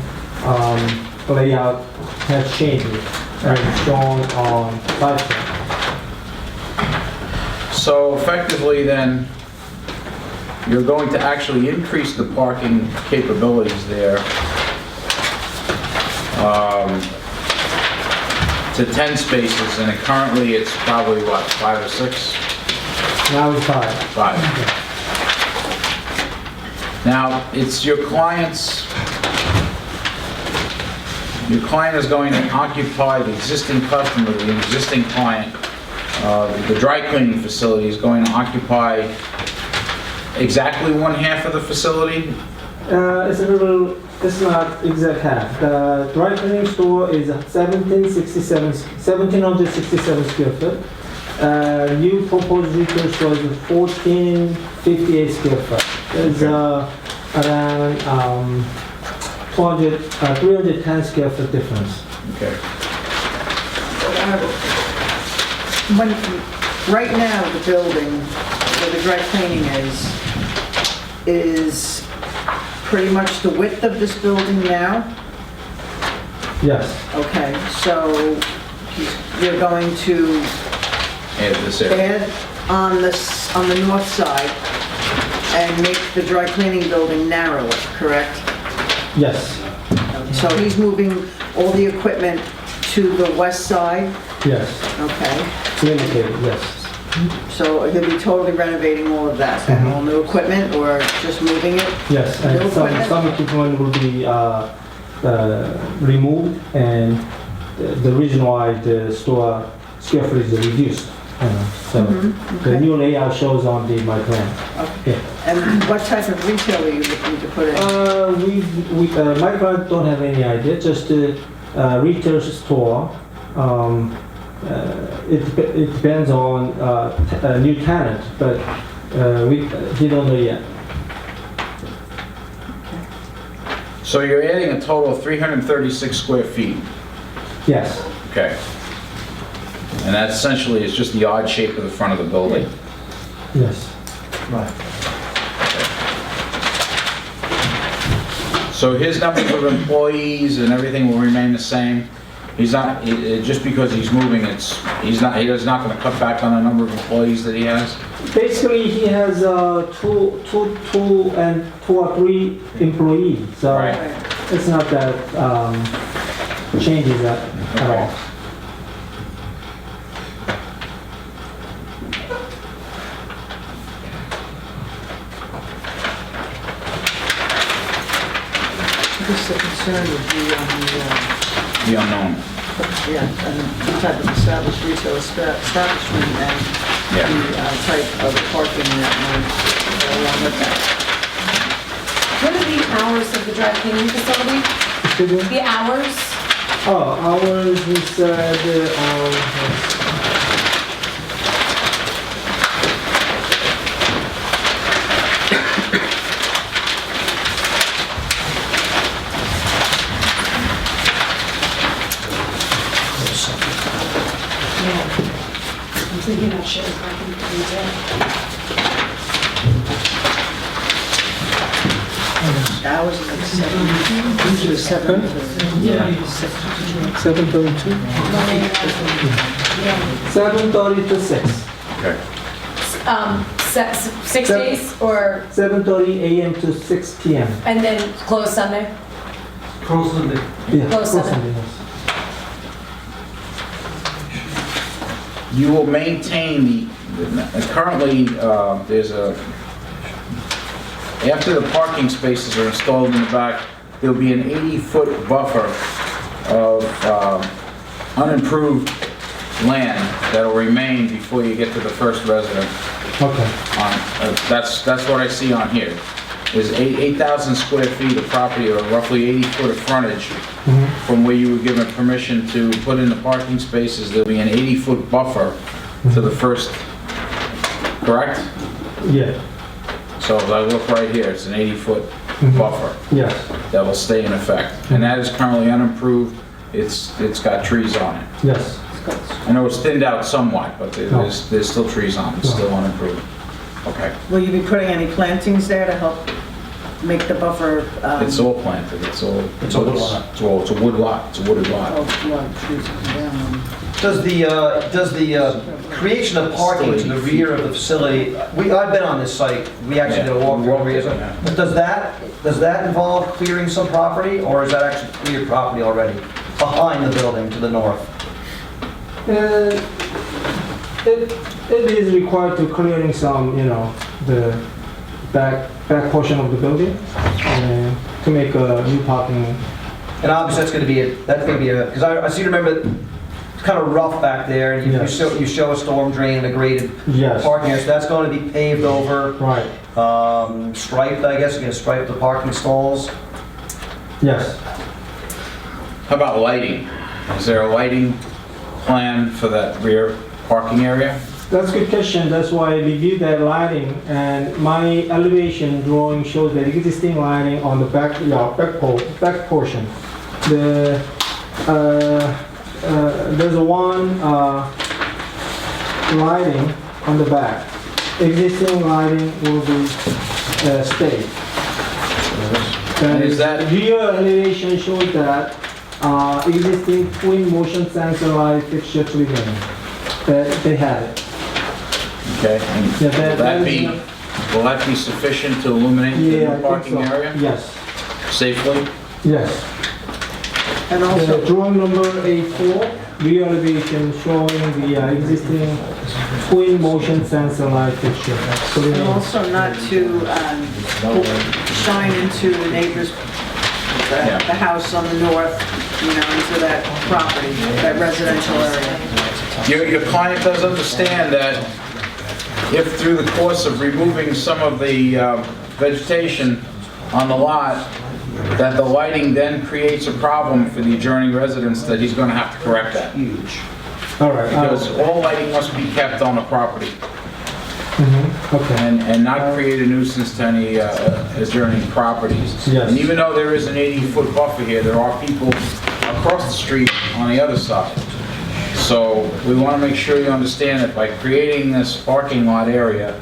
layout has changed and shown on site plan. So effectively then, you're going to actually increase the parking capabilities there to 10 spaces, and currently it's probably, what, 5 or 6? Now it's 5. 5. Now, it's your client is going to occupy the existing customer, the existing client. The dry cleaning facility is going to occupy exactly 1/2 of the facility? It's not exact half. The dry cleaning store is 1767 square foot. New proposed retail store is 1458 square foot. There's around 310 square foot difference. Okay. Right now, the building where the dry cleaning is pretty much the width of this building now? Yes. Okay, so you're going to Add this area. add on the north side and make the dry cleaning building narrower, correct? Yes. So he's moving all the equipment to the west side? Yes. Okay. Limited, yes. So he'll be totally renovating all of that, and all new equipment, or just moving it? Yes, New and equipment? some equipment will be removed, and the reason why the store square foot is reduced. So the new layout shows on my plan. Okay. And what type of retail are you looking to put in? My client don't have any idea, just a retail store. It depends on a new tenant, but he don't know yet. So you're adding a total of 336 square feet. Yes. Okay. And that essentially is just the odd shape of the front of the building. Yes. Right. So his numbers of employees and everything will remain the same? He's not, just because he's moving, he's not going to cut back on the number of employees that he has? Basically, he has two or three employees, so Right. it's not that changes that at all. Just the concern would be on The unknown. and the type of established retail establishment and Yeah. the type of parking that might go along with that. What are the hours of the dry cleaning facility? Excuse me? The hours? Oh, ours is I'm thinking about sharing parking retail. Hours is like 7, usually 7 to 7:32. 7:30 to 6. Okay. 6 days or, 7:30 a.m. to 6 p.m. and then close Sunday? Yeah, Close Sunday, Sunday. yes. You will maintain currently, there's after the parking spaces are installed in the back, there'll be an 80-foot buffer of unimproved land that'll remain before you get to the first resident. Okay. That's what I see on here. There's 8,000 square feet of property, or roughly 80 foot of frontage from where you were given permission to put in the parking spaces. There'll be an 80-foot buffer to the first, correct? Yeah. So if I look right here, it's an 80-foot buffer Yes. that will stay in effect. And that is currently unimproved. It's got trees on it. Yes. I know it's thinned out somewhat, but there's still trees on it. It's still unimproved. Okay. Will you be putting any plantings there to help make the buffer? It's all planted. It's a wood lot. It's a wooded lot. Oh, a lot of trees come down. Does the creation of parking to the rear of the facility, I've been on this site, we actually did a walk over here, but does that involve clearing some property, or is that actually cleared property already behind the building to the north? It is required to clearing some, the back portion of the building to make a new parking. And obviously that's going to be because I seem to remember it's kind of rough back there, and you show a storm drain and a graded parking area, so that's going to be paved over. Right. Striped, I guess, you're going to stripe the parking stalls. Yes. How about lighting? Is there a lighting plan for that rear parking area? That's a good question. That's why I reviewed that lighting, and my elevation drawing shows the existing lighting on the back portion. There's one lighting on the back. Existing lighting will be stayed. And Is that rear elevation shows that existing twin motion sensor light fixture remain. They have it. okay? And will that be sufficient to illuminate the parking area Yes. safely? Yes. And The also, drawing number A4, rear elevation showing the existing twin motion sensor light fixture. and also not to shine into the neighbor's, the house on the north, into that property, that residential area. Your client does understand that if through the course of removing some of the vegetation on the lot, that the lighting then creates a problem for the adjoining residents, that he's going to have to correct that. All right. Because all lighting must be kept on the property Okay. and not create a nuisance to any adjoining properties. Yes. And even though there is an 80-foot buffer here, there are people across the street on the other side. So we want to make sure you understand that by creating this parking lot area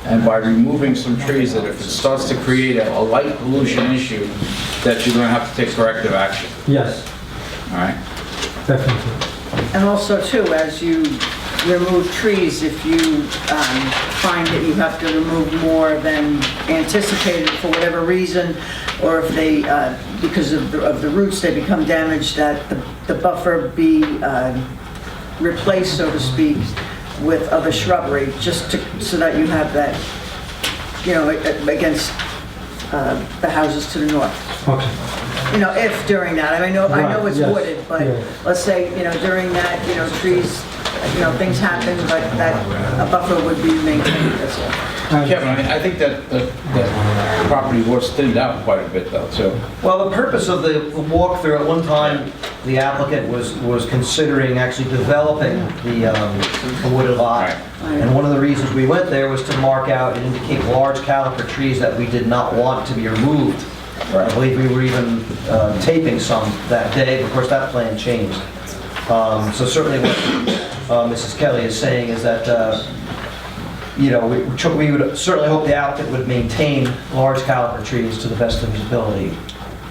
and by removing some trees, that if it starts to create a light pollution issue, that you're going to have to take corrective action. Yes, All right? definitely. And also too, as you remove trees, if you find that you have to remove more than anticipated for whatever reason, or if they, because of the roots, they become damaged, that the buffer be replaced, so to speak, with other shrubbery, just so that you have that, against the houses to the north. Okay. If during that, I know Right, it's yes, wooded, but yeah. let's say, during that, trees, things happen, but that a buffer would be maintained, that's all. Kevin, I think that the property was thinned out quite a bit though, too. Well, the purpose of the walkthrough, at one time, the applicant was considering actually developing the wooded lot. Right. And one of the reasons we went there was to mark out and indicate large caliper trees that we did not want to be removed. I believe we were even taping some that day. Of course, that plan changed. So certainly what Mrs. Kelly is saying is that, we would certainly hope the applicant would maintain large caliper trees to the best of his ability,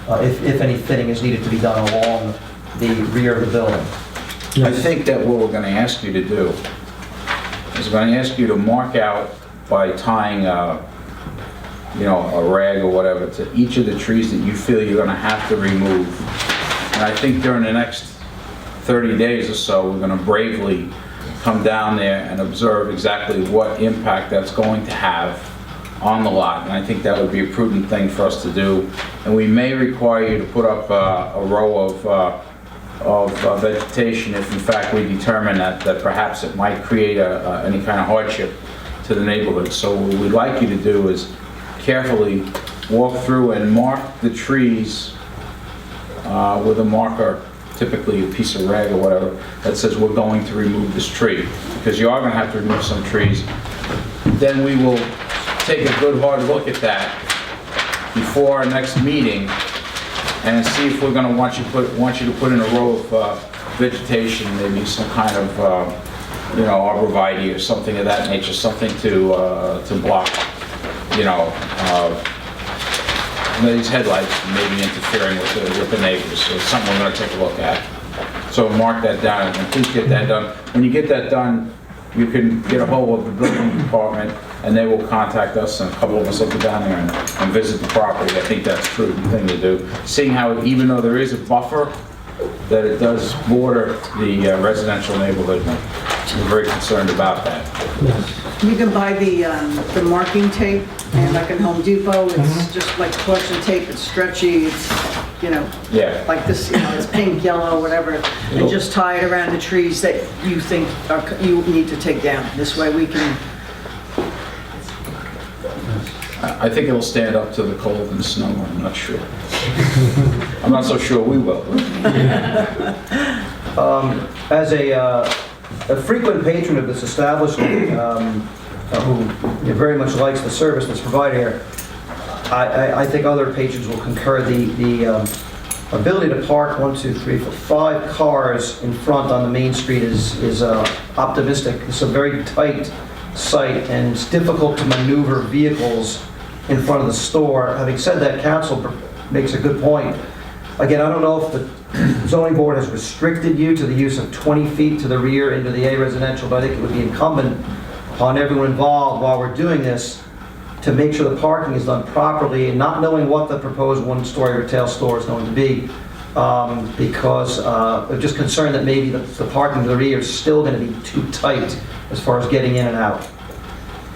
if any thinning is needed to be done along the rear of the building. I think that what we're going to ask you to do is we're going to ask you to mark out by tying a rag or whatever to each of the trees that you feel you're going to have to remove. And I think during the next 30 days or so, we're going to bravely come down there and observe exactly what impact that's going to have on the lot. And I think that would be a prudent thing for us to do. And we may require you to put up a row of vegetation if in fact we determine that perhaps it might create any kind of hardship to the neighborhood. So what we'd like you to do is carefully walk through and mark the trees with a marker, typically a piece of rag or whatever, that says we're going to remove this tree, because you are going to have to remove some trees. Then we will take a good hard look at that before our next meeting and see if we're going to want you to put in a row of vegetation, maybe some kind of arborvitae or something of that nature, something to block these headlights maybe interfering with the neighbors. So it's something we're going to take a look at. So mark that down, and please get that done. When you get that done, you can get a hold of the building department, and they will contact us, and a couple of us will go down there and visit the property. I think that's a prudent thing to do. Seeing how, even though there is a buffer, that it does border the residential neighborhood. We're very concerned about that. You can buy the marking tape, and like in Home Depot, it's just like collection tape, it's stretchy, it's, you know, Yeah. like this, you know, it's pink, yellow, whatever, and just tie it around the trees that you think you need to take down. This way we can, I think it'll stand up to the cold and snow, I'm not sure. I'm not so sure we will. As a frequent patron of this establishment, who very much likes the service that's provided here, I think other patrons will concur. The ability to park 1, 2, 3, 4, 5 cars in front on the main street is optimistic. It's a very tight site, and it's difficult to maneuver vehicles in front of the store. Having said that, council makes a good point. Again, I don't know if the zoning board has restricted you to the use of 20 feet to the rear into the A residential, but I think it would be incumbent upon everyone involved while we're doing this to make sure the parking is done properly, and not knowing what the proposed one-story retail store is going to be, because I'm just concerned that maybe the parking to the rear is still going to be too tight as far as getting in and out.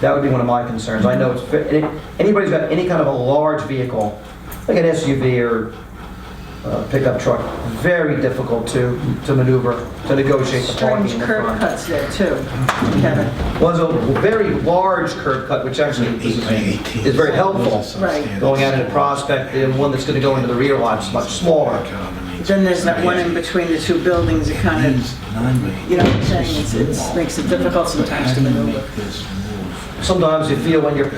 That would be one of my concerns. I know anybody's got any kind of a large vehicle, like an SUV or pickup truck, very difficult to maneuver, to negotiate the parking strange in the curb front. cuts there too, Kevin. Well, there's a very large curb cut, which actually is very helpful. Right. Going out into Prospect, and one that's going to go into the rear lot is much smaller. Then there's that one in between the two buildings, it kind of, you know what I'm saying, it makes it difficult sometimes to maneuver. Sometimes you feel when you're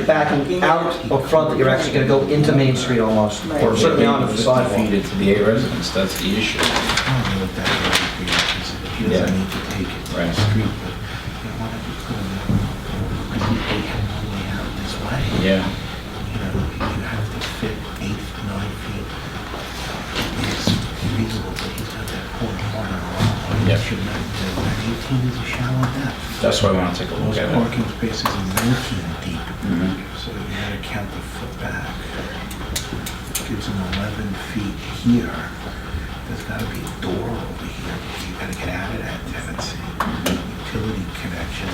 backing out up front that you're actually going to go into Main Street almost, or certainly onto the sidewalk. Feed into the A residence, that's the issue. I don't know what that would be, because he doesn't need to take it to the street, but you want to put him because he's taking all the way out this way. Yeah. You know, you have to fit 8, 9 feet. It's reasonable, but he's got that corner around. Yep. Should not do that. 18 is a shallow depth. That's why I want to take a look Most at it. parking spaces are 19 deep, Mhm. so you gotta count the foot back. Gives him 11 feet here. There's gotta be a door over here. You gotta get out of that tenancy. Utility connection.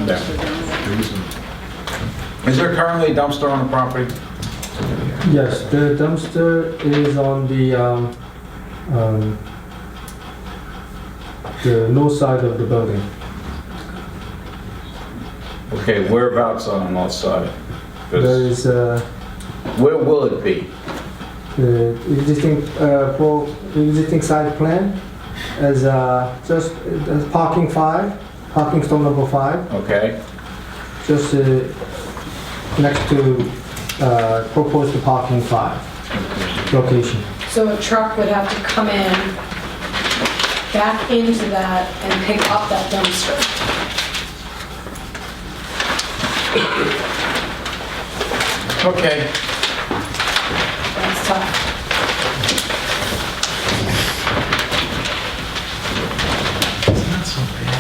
There isn't. Is there currently a dumpster on the property? Yes, the dumpster is on the north side of the building. Okay, whereabouts on the north side? 'Cause There is where will it be? the existing site plan as just parking 5, parking stall number 5, Okay, just next to proposed parking 5 location. So a truck would have to come in, back into that, and pick up that dumpster. okay. That's tough. It's not so bad.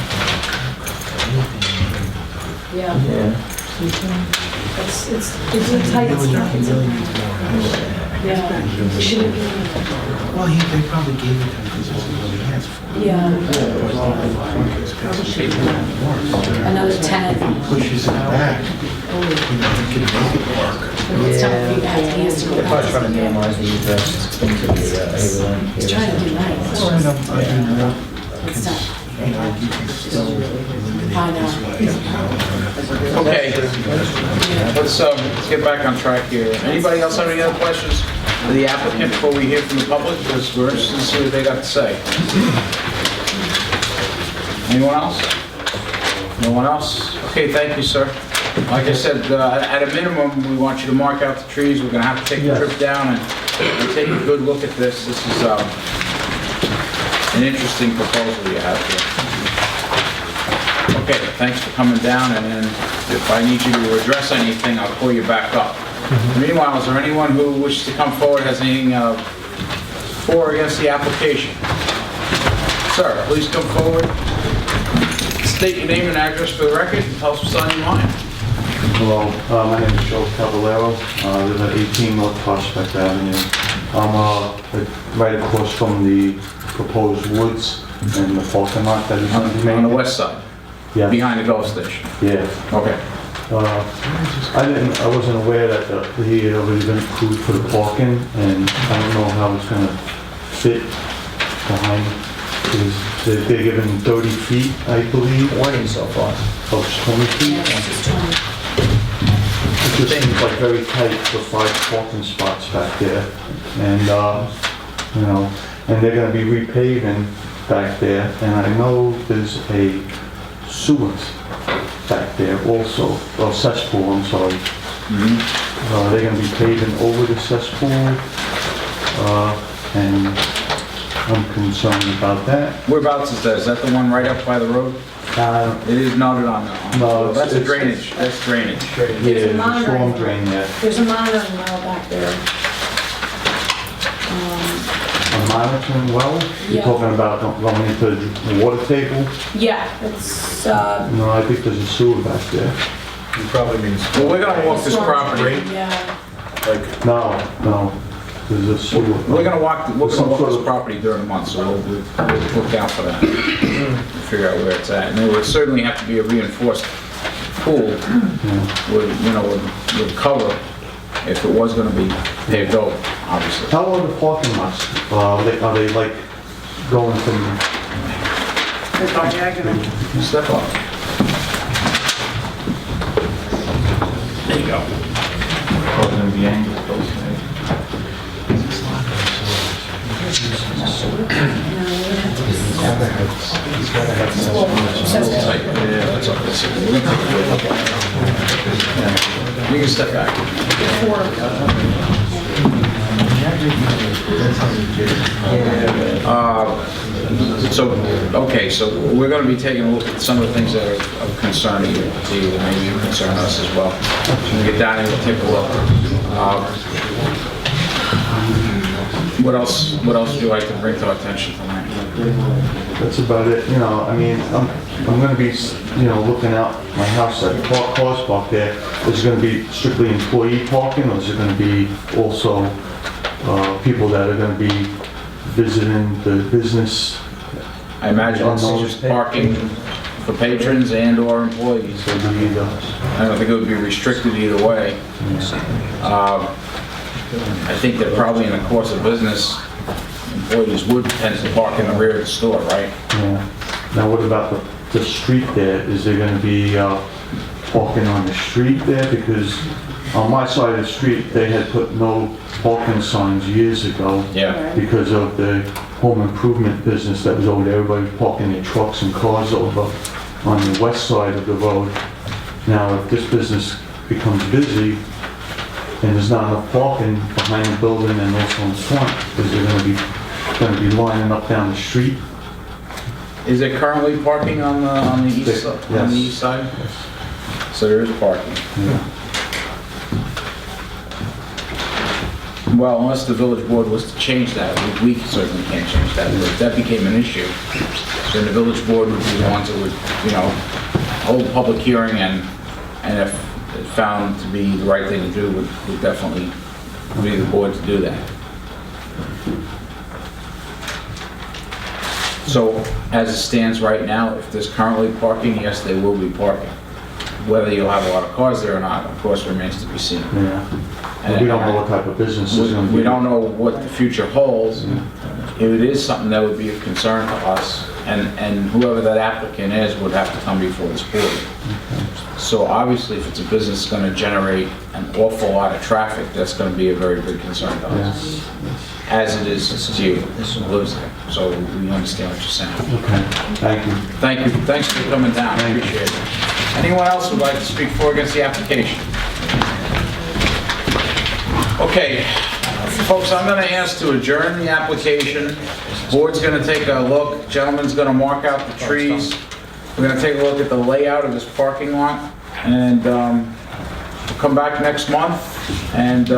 Yeah. Yeah. It's a tight spot. Yeah. It shouldn't be. Well, they probably gave it to him because this is what he asked for. Yeah. Another tenant. Pushes it back. You know, he can make it work. It's time for you guys to answer They're probably trying to that. minimize the egress into the A-Lane. He's trying to do nice. Well, I know, It's tough. you know, you can still eliminate I know. this way. Okay, let's get back on track here. Anybody else have any other questions for the applicant before we hear from the public? Because we're interested to see what they got to say. Anyone else? No one else? Okay, thank you, sir. Like I said, at a minimum, we want you to mark out the trees. We're going to have to take a trip down and take a good look at this. This is an interesting proposal you have here. Okay, thanks for coming down, and then if I need you to address anything, I'll call you back up. Meanwhile, is there anyone who wishes to come forward, has anything for or against the application? Sir, please come forward. State your name and address for the record and tell us what's on your mind. Hello, my name is Joe Caballero. I live at 18 North Prospect Avenue. I'm right across from the proposed woods and the parking lot that is going to be made. On the west side, Yeah. behind the golf station. Yeah. Okay. I wasn't aware that he had already been approved for the parking, and I don't know how it's going to fit behind. They're given 30 feet, I believe. 20 so far. Oh, it's 20 feet? It just seems like very tight for 5 parking spots back there. And, you know, and they're gonna be repaving back there. And I know there's a sewer back there also, or cesspool, I'm sorry. They're gonna be paving over the cesspool, and I'm concerned about that. Whereabouts is that? Is that the one right up by the road? It is noted on the... No, that's a it's- drainage. That's drainage. Yeah, there's a storm drain there. There's a monitoring well back there. A monitoring well? You're Yeah. talking about going into the water table? Yeah, it's, No, I think there's a sewer back there. You probably mean... Well, we're gonna walk this property. yeah. No, there's a sewer. We're gonna walk Some sort this of- property during the month, so we'll look out for that. Figure out where it's at. And there would certainly have to be a reinforced pool with cover if it was gonna be paved over, obviously. How are the parking lots? Are they like going from... They're diagonal. Step up. There you go. Going to be angled those ways? Yeah, that's all. We're gonna take a look at it. You can step back. So we're gonna be taking a look at some of the things that are of concern to you, that maybe concern us as well. We'll get down and we'll take a look. What else would you like to bring to our attention tonight? That's about it, you know, I mean, I'm gonna be, looking out my house, that cars parked there. Is it gonna be strictly employee parking, or is it gonna be also, people that are gonna be visiting the business? I imagine this is just parking for patrons and/or employees. So it'll be either. I don't think it would be restricted either way. I think that probably in the course of business, employees would tend to park in the rear of the store, right? Yeah. Now what about the street there? Is there gonna be, parking on the street there? Because on my side of the street, they had put no parking signs years ago. Yeah. Because of the home improvement business that was over there. Everybody was parking their trucks and cars over on the west side of the road. Now, if this business becomes busy and there's not enough parking behind the building and also in front, is there gonna be lining up down the street? Is there currently parking on the east side? Yes. On the east side? So there is parking. Yeah. Well, unless the village board was to change that, we certainly can't change that. But if that became an issue, then the village board would be the ones that would, hold a public hearing and if it found to be the right thing to do, would definitely be the board to do that. So, as it stands right now, if there's currently parking, yes, there will be parking. Whether you'll have a lot of cars there or not, of course, remains to be seen. Yeah. We don't know what type of business is gonna be. We don't know what the future holds. If it is something that would be of concern to us, and whoever that applicant is would have to come before this board. So obviously, if it's a business that's gonna generate an awful lot of traffic, that's gonna be a very big concern to us. Yes. As it is to you, who lives there. So we understand what you're saying. Okay, thank you. Thank you, thanks for coming down, I appreciate it. Anyone else would like to speak for or against the application? Okay, folks, I'm gonna ask to adjourn the application. Board's gonna take a look, gentleman's gonna mark out the trees. We're gonna take a look at the layout of this parking lot, and we'll come back next month and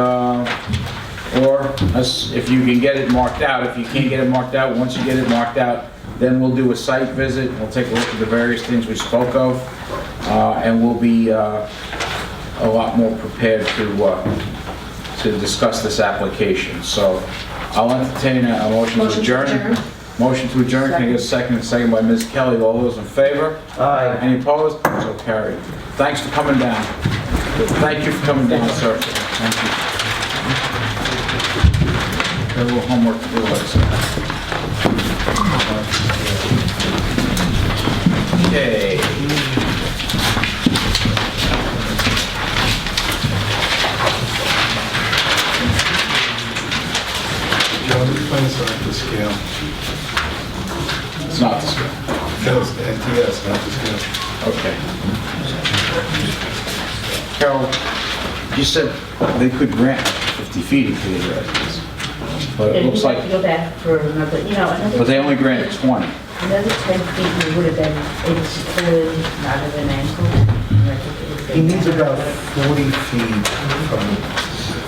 or if you can get it marked out. If you can't get it marked out, once you get it marked out, then we'll do a site visit, we'll take a look at the various things we spoke of, and we'll be a lot more prepared to discuss this application. So I'll entertain a motion to adjourn. Motion to adjourn, can I get a second? Second by Ms. Kelly. All those in favor? Aye. Any opposed? So carried. Thanks for coming down. Thank you for coming down, sir. Thank you. Got a little homework to do, like I said. Okay. Joe, these plans are at the scale. It's not the scale. No, it's the NTS, not the scale. Okay. Carol, you said they could grant 50 feet into the residence, but it looks like, Go back for another, another. but they only granted 20. Another 10 feet, we would have been able to pull in rather than ankle. And I think it would have He been needs better. about 40 feet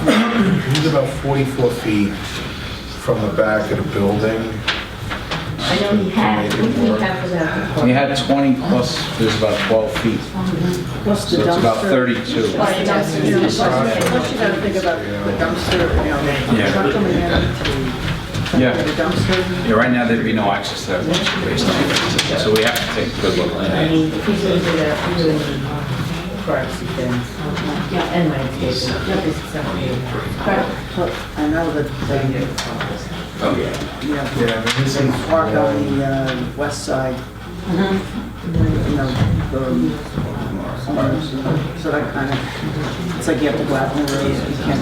he needs about 44 feet from the back of the building. I know he had, we have about. He had 20 plus, there's about 12 feet, Plus the so it's about dumpster. 32. Plus the dumpster, plus you gotta think about the dumpster, Yeah. truck coming in to Yeah. the dumpster. Yeah, right now there'd be no access to that space, so we have to take a good look at I that. mean, if he's gonna do that, we really need parks and, and landscaping. This is something. I know that, Yeah, but this is park on the west side. So that kind of, it's like you have to go out in the road, you can't.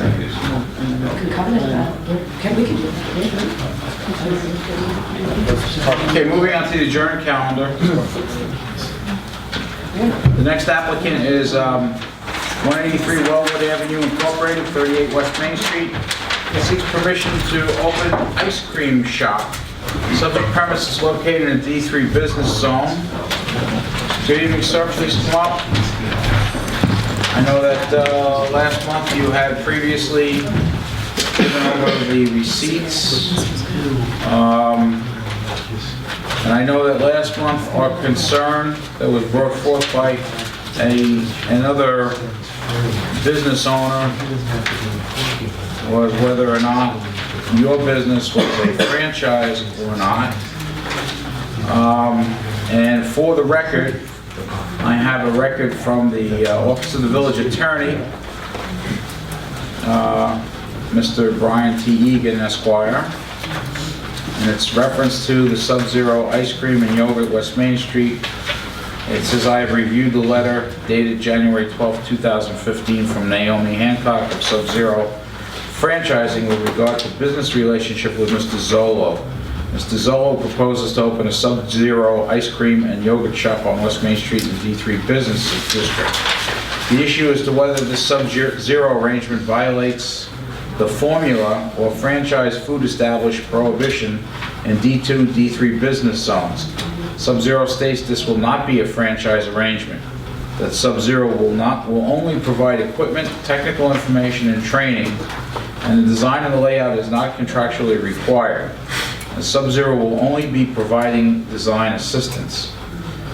We can do that. Okay, moving on to the adjourned calendar. The next applicant is 183 Wellwood Avenue Incorporated, 38 West Main Street. It seeks permission to open an ice cream shop. Subject premise is located in a D3 business zone. Good evening, sir. Please come up. I know that last month you had previously given over the receipts. And I know that last month our concern that was brought forth by another business owner was whether or not your business was a franchise or not. And for the record, I have a record from the Office of the Village Attorney, Mr. Brian T. Egan, Esquire, and it's reference to the Subzero Ice Cream and Yogurt, West Main Street. It says, I have reviewed the letter dated January 12, 2015 from Naomi Hancock of Subzero Franchising with regard to business relationship with Mr. Zolo. Mr. Zolo proposes to open a Subzero ice cream and yogurt shop on West Main Street in the D3 Business District. The issue is to whether this Subzero arrangement violates the formula or franchise food establishment prohibition in D2, D3 business zones. Subzero states this will not be a franchise arrangement. That Subzero will only provide equipment, technical information, and training, and the design and the layout is not contractually required. And Subzero will only be providing design assistance.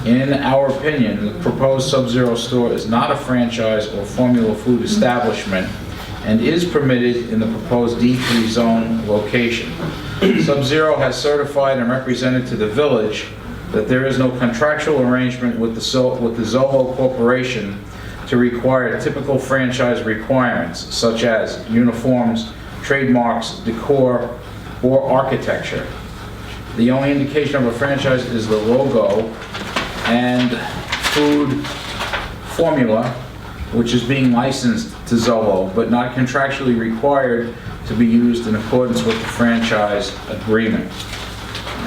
In our opinion, the proposed Subzero store is not a franchise or formula food establishment and is permitted in the proposed D3 zone location. Subzero has certified and represented to the village that there is no contractual arrangement with the Zolo Corporation to require typical franchise requirements such as uniforms, trademarks, decor, or architecture. The only indication of a franchise is the logo and food formula, which is being licensed to Zolo, but not contractually required to be used in accordance with the franchise agreement.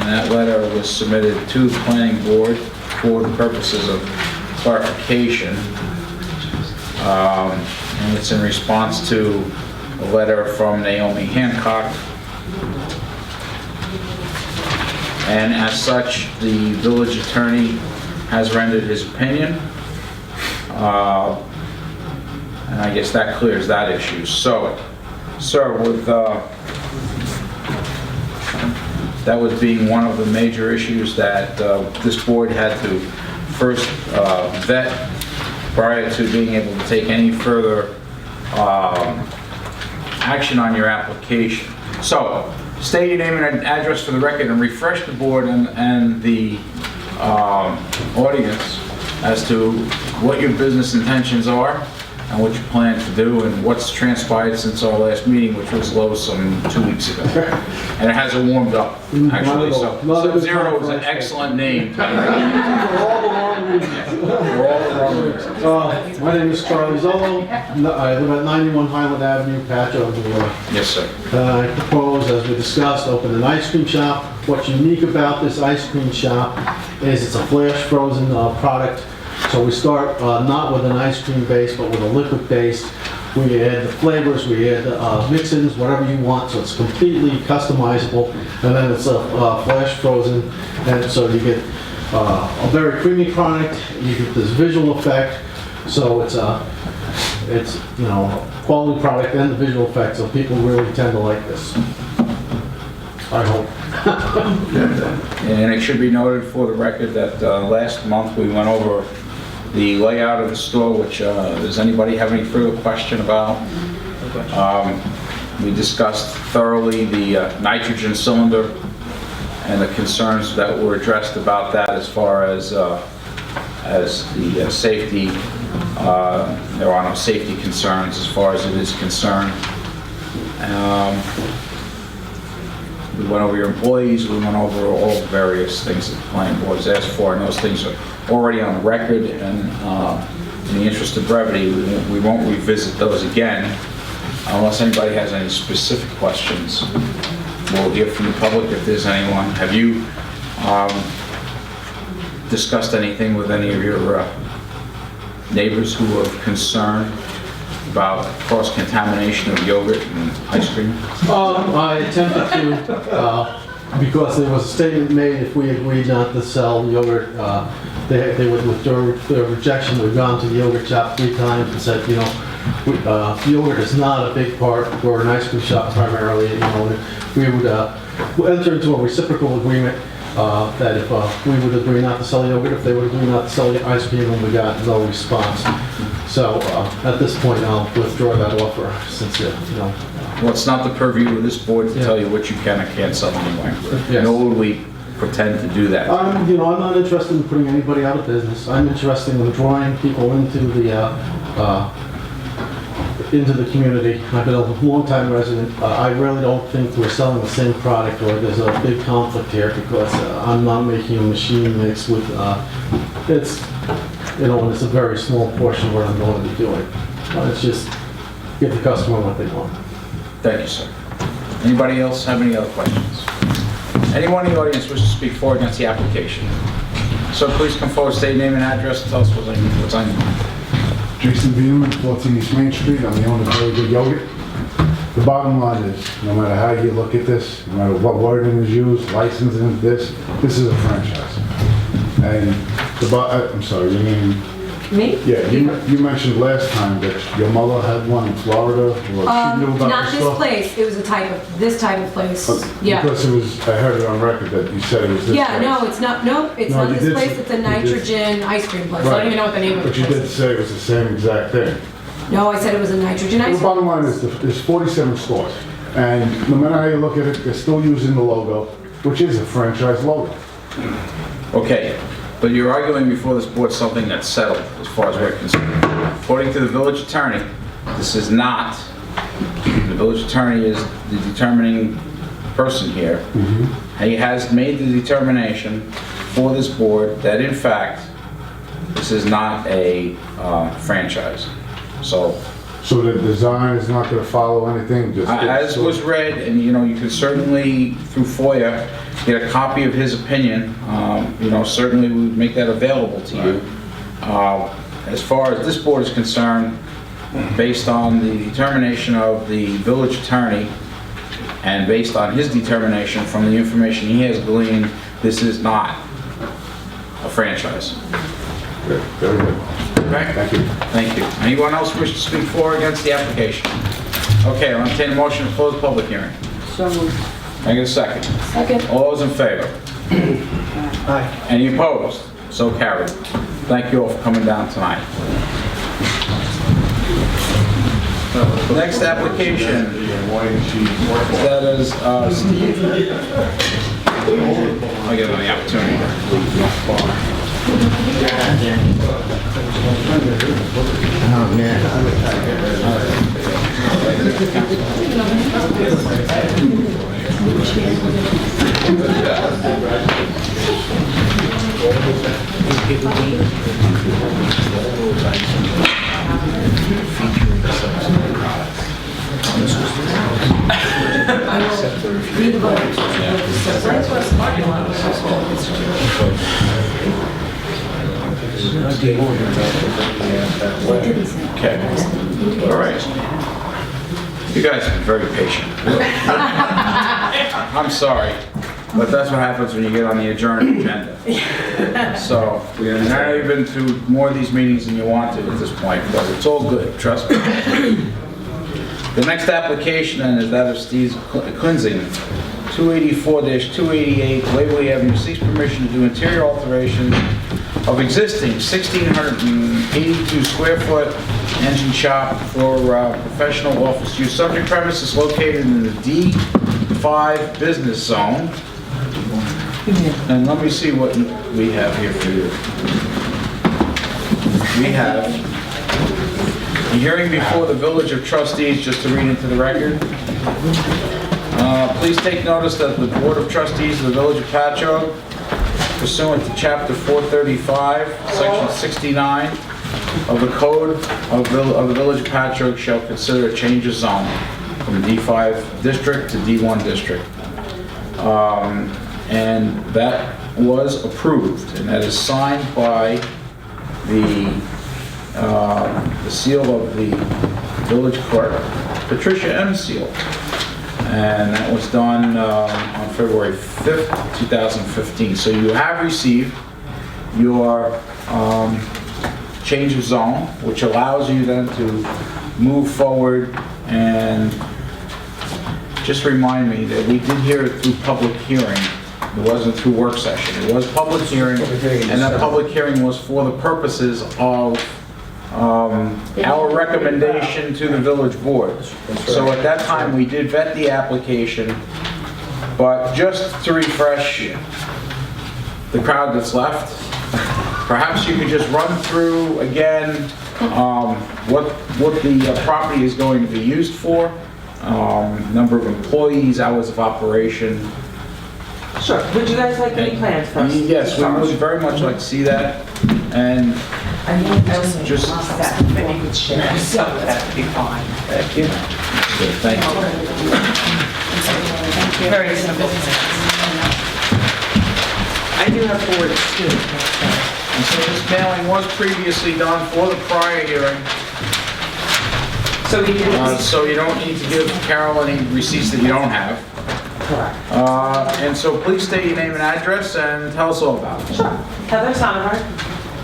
And that letter was submitted to the planning board for the purposes of clarification. And it's in response to a letter from Naomi Hancock. And as such, the village attorney has rendered his opinion. And I guess that clears that issue. So, Sir, with that was being one of the major issues that this board had to first vet prior to being able to take any further action on your application. So, state your name and address for the record and refresh the board and the audience as to what your business intentions are and what you plan to do and what's transpired since our last meeting, which was low some 2 weeks ago. And it hasn't warmed up, actually, so Subzero is an excellent name. For all the wrong reasons. My name is Charlie Zolo. I live at 91 Highland Avenue, Patchogue Village. Yes, sir. I propose, as we discussed, open an ice cream shop. What's unique about this ice cream shop is it's a flash frozen product. So we start not with an ice cream base, but with a liquid base. We add the flavors, we add mix-ins, whatever you want, so it's completely customizable. And then it's flash frozen, and so you get a very creamy product. You get this visual effect, so it's you know, quality product and the visual effect. So people really tend to like this. I hope. And it should be noted for the record that last month we went over the layout of the store, which does anybody have any further question about? We discussed thoroughly the nitrogen cylinder and the concerns that were addressed about that as far as the safety. There are no safety concerns as far as it is concerned. We went over your employees, we went over all the various things that the planning board has asked for, and those things are already on the record, and in the interest of brevity, we won't revisit those again unless anybody has any specific questions. We'll hear from the public if there's anyone. Have you discussed anything with any of your neighbors who are concerned about cross-contamination of yogurt and ice cream? I attempted to, because there was a statement made if we agreed not to sell yogurt, they would withdraw their rejection. We've gone to the yogurt shop 3 times and said, you know, yogurt is not a big part. We're an ice cream shop primarily. You know, we would enter into a reciprocal agreement that if we would agree not to sell yogurt, if they would agree not to sell the ice cream, and we got no response. So at this point, I'll withdraw that offer since you know. Well, it's not the purview of this board to tell you what you can or can't sell anyway. Yes. Nor would we pretend to do that. You know, I'm not interested in putting anybody out of business. I'm interested in drawing people into the community. I've been a long-time resident. I really don't think we're selling the same product, or there's a big conflict here, because I'm not making a machine mix with, it's, you know, it's a very small portion of what I'm going to be doing. It's just give the customer what they want. Thank you, sir. Anybody else have any other questions? Anyone in the audience wish to speak for or against the application? So please come forward, state your name and address, and tell us what's on your mind. Jason Beeman, 14 East Main Street. I'm the owner of Very Good Yogurt. The bottom line is, no matter how you look at this, no matter what wording is used, licensing, this is a franchise. And I'm sorry, your name? Me? Yeah, you mentioned last time that your mother had one in Florida, or she knew about Not the this store. place, it was this type of place, yeah. Because it was, I heard it on record that you said it was this Yeah, place. no, it's not, no, it's No, not you this did place, say- it's a you did- nitrogen ice cream place. I don't even know what the name of the But you place did is. say it was the same exact thing. No, I said it was a nitrogen ice The cream. bottom line is, there's 47 stores, and no matter how you look at it, they're still using the logo, which is a franchise logo. Okay, but you're arguing before this board something that's settled as far as we're concerned. According to the village attorney, this is not, the village attorney is the determining person here. He has made the determination for this board that in fact, this is not a franchise. So the design is not going to follow anything? Just as was read, and you know, you could certainly, through FOIA, get a copy of his opinion. You know, certainly we would make that available to you. As far as this board is concerned, based on the determination of the village attorney, and based on his determination from the information he has gleaned, this is not a franchise. Good, very good. Okay? Thank you. Thank you. Anyone else wish to speak for or against the application? Okay, I'll entertain a motion to close the public hearing. So moved. Can I get a second? Second. All those in favor? Aye. Any opposed? So carried. Thank you all for coming down tonight. Next application, that is Steve. I'll give him the opportunity. Oh, man. Okay, all right. You guys have been very patient. I'm sorry, but that's what happens when you get on the adjourned agenda. So, I know you've been through more of these meetings than you want to at this point, but it's all good, trust me. The next application then is that of Steve Klinzing, 284-288 Waverly Avenue, seeks permission to do interior alterations of existing 1,682 square foot engine shop for professional office use. Subject premise is located in the D5 business zone. And let me see what we have here for you. We have a hearing before the Village of Trustees, just to read into the record. Please take notice that the Board of Trustees of the Village of Patchogue, pursuant to Chapter 435, Section 69 of the Code of the Village of Patchogue, shall consider a change of zone from D5 district to D1 district. And that was approved, and that is signed by the seal of the village clerk, Patricia M. Seal. And that was done on February 5th, 2015. So you have received your change of zone, which allows you then to move forward. And just remind me that we did hear it through public hearing. It wasn't through work session. It was public hearing, and that public hearing was for the purposes of our recommendation to the village board. So at that time, we did vet the application, but just to refresh the crowd that's left, perhaps you could just run through again what the property is going to be used for, number of employees, hours of operation. Sure. Would you guys like any plans first? Yes, we would very much like to see that. And just that, but you could share, so that'd be fine. thank you. Good, thank you. Very simple. I do have boards too. And so this mailing was previously done for the prior hearing. So we did. So you don't need to give Carol any receipts that you don't have. Correct. And so please state your name and address and tell us all about it. Sure. Heather Sonneberg,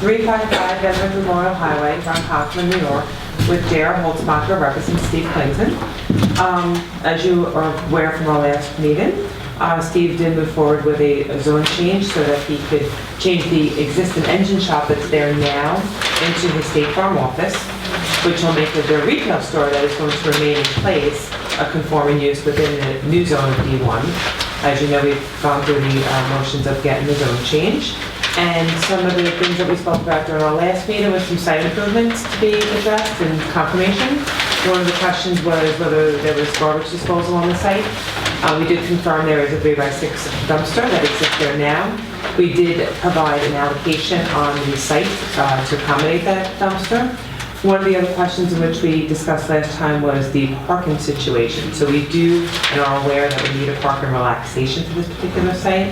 355 Veterans Memorial Highway, Ronkonkoma, New York, with J.R. Holtzmacher representing Steve Klinzing. As you are aware from our last meeting, Steve did move forward with a zone change so that he could change the existing engine shop that's there now into his State Farm office, which will make the retail store that is going to remain in place a conforming use within the new zone of D1. As you know, we've gone through the motions of getting the zone change. And some of the things that we spoke about during our last meeting was some site improvements to be addressed and confirmation. One of the questions was whether there was garbage disposal on the site. We did confirm there is a 3x6 dumpster that exists there now. We did provide an allocation on the site to accommodate that dumpster. One of the other questions in which we discussed last time was the parking situation. So we do and are aware that we need a parking relaxation for this particular site.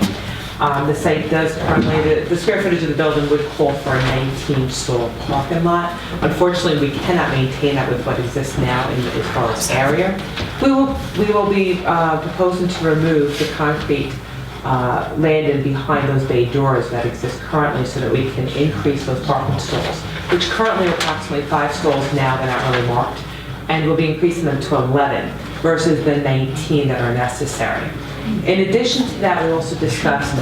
The site does currently, the square footage of the building would call for a 19-stall parking lot. Unfortunately, we cannot maintain that with what exists now as far as area. We will be proposing to remove the concrete landing behind those bay doors that exist currently so that we can increase those parking stalls, which currently are approximately 5 stalls now that aren't really marked. and we'll be increasing them to 11 versus the 19 that are necessary. In addition to that, we also discussed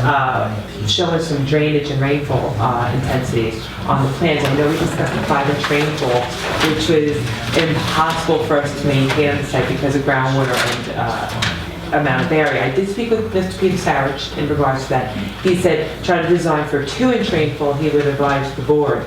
showing some drainage and rainfall intensities on the plans. I know we discussed the 5-inch rainfall, which was impossible for us to maintain on the site because of groundwater and amount of area. I did speak with Mr. Peter Sarich in regards to that. He said try to design for 2-inch rainfall, he would advise the board.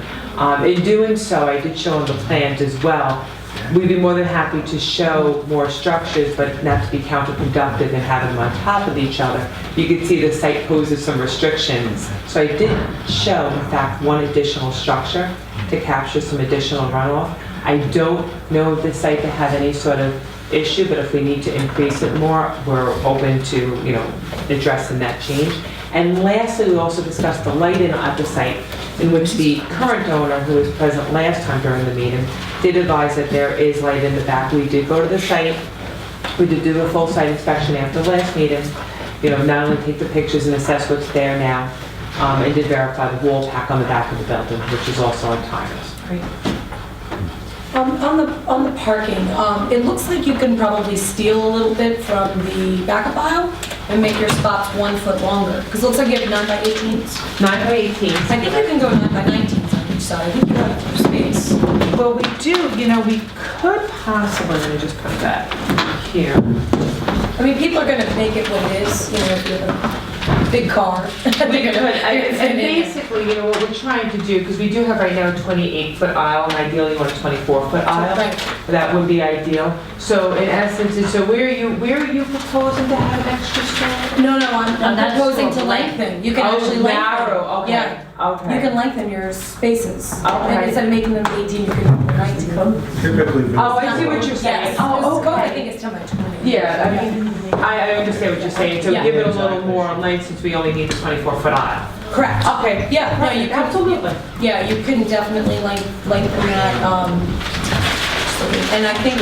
In doing so, I did show him the plans as well. We'd be more than happy to show more structures, but not to be counterproductive and have them on top of each other. You can see the site poses some restrictions. So I did show, in fact, one additional structure to capture some additional runoff. I don't know the site to have any sort of issue, but if we need to increase it more, we're open to, addressing that change. And lastly, we also discussed the lighting at the site, in which the current owner, who was present last time during the meeting, did advise that there is light in the back. We did go to the site, we did do a full site inspection after the last meeting, not only take the pictures and assess what's there now, and did verify the wall pack on the back of the building, which is also on timers. On the parking, it looks like you can probably steal a little bit from the backup aisle and make your spots 1 foot longer. Because it looks like you have 9 by 18s. 9 by 18. I think you can go 9 by 19s on each side. I think you have enough space. Well, we do, we could possibly, let me just put that here. I mean, people are going to make it what it is, if you have a big car. We could, and basically, what we're trying to do, because we do have right now a 28-foot aisle, and ideally you want a 24-foot aisle. Right. That would be ideal. So in essence, where are you proposing to have an extra store? No, I'm proposing to lengthen. You can actually lengthen. Narrow, okay. Yeah. Okay. You can lengthen your spaces. Okay. And instead of making them 18, you can make them 19. Typically, Oh, I see what you're saying. Yes. Oh, okay. I think it's 10 by 20. Yeah, I understand what you're saying. So Yeah. give it a little more length since we only need the 24-foot aisle. Correct. Okay. Yeah, no, you can, Absolutely. yeah, you can definitely lengthen that. And I think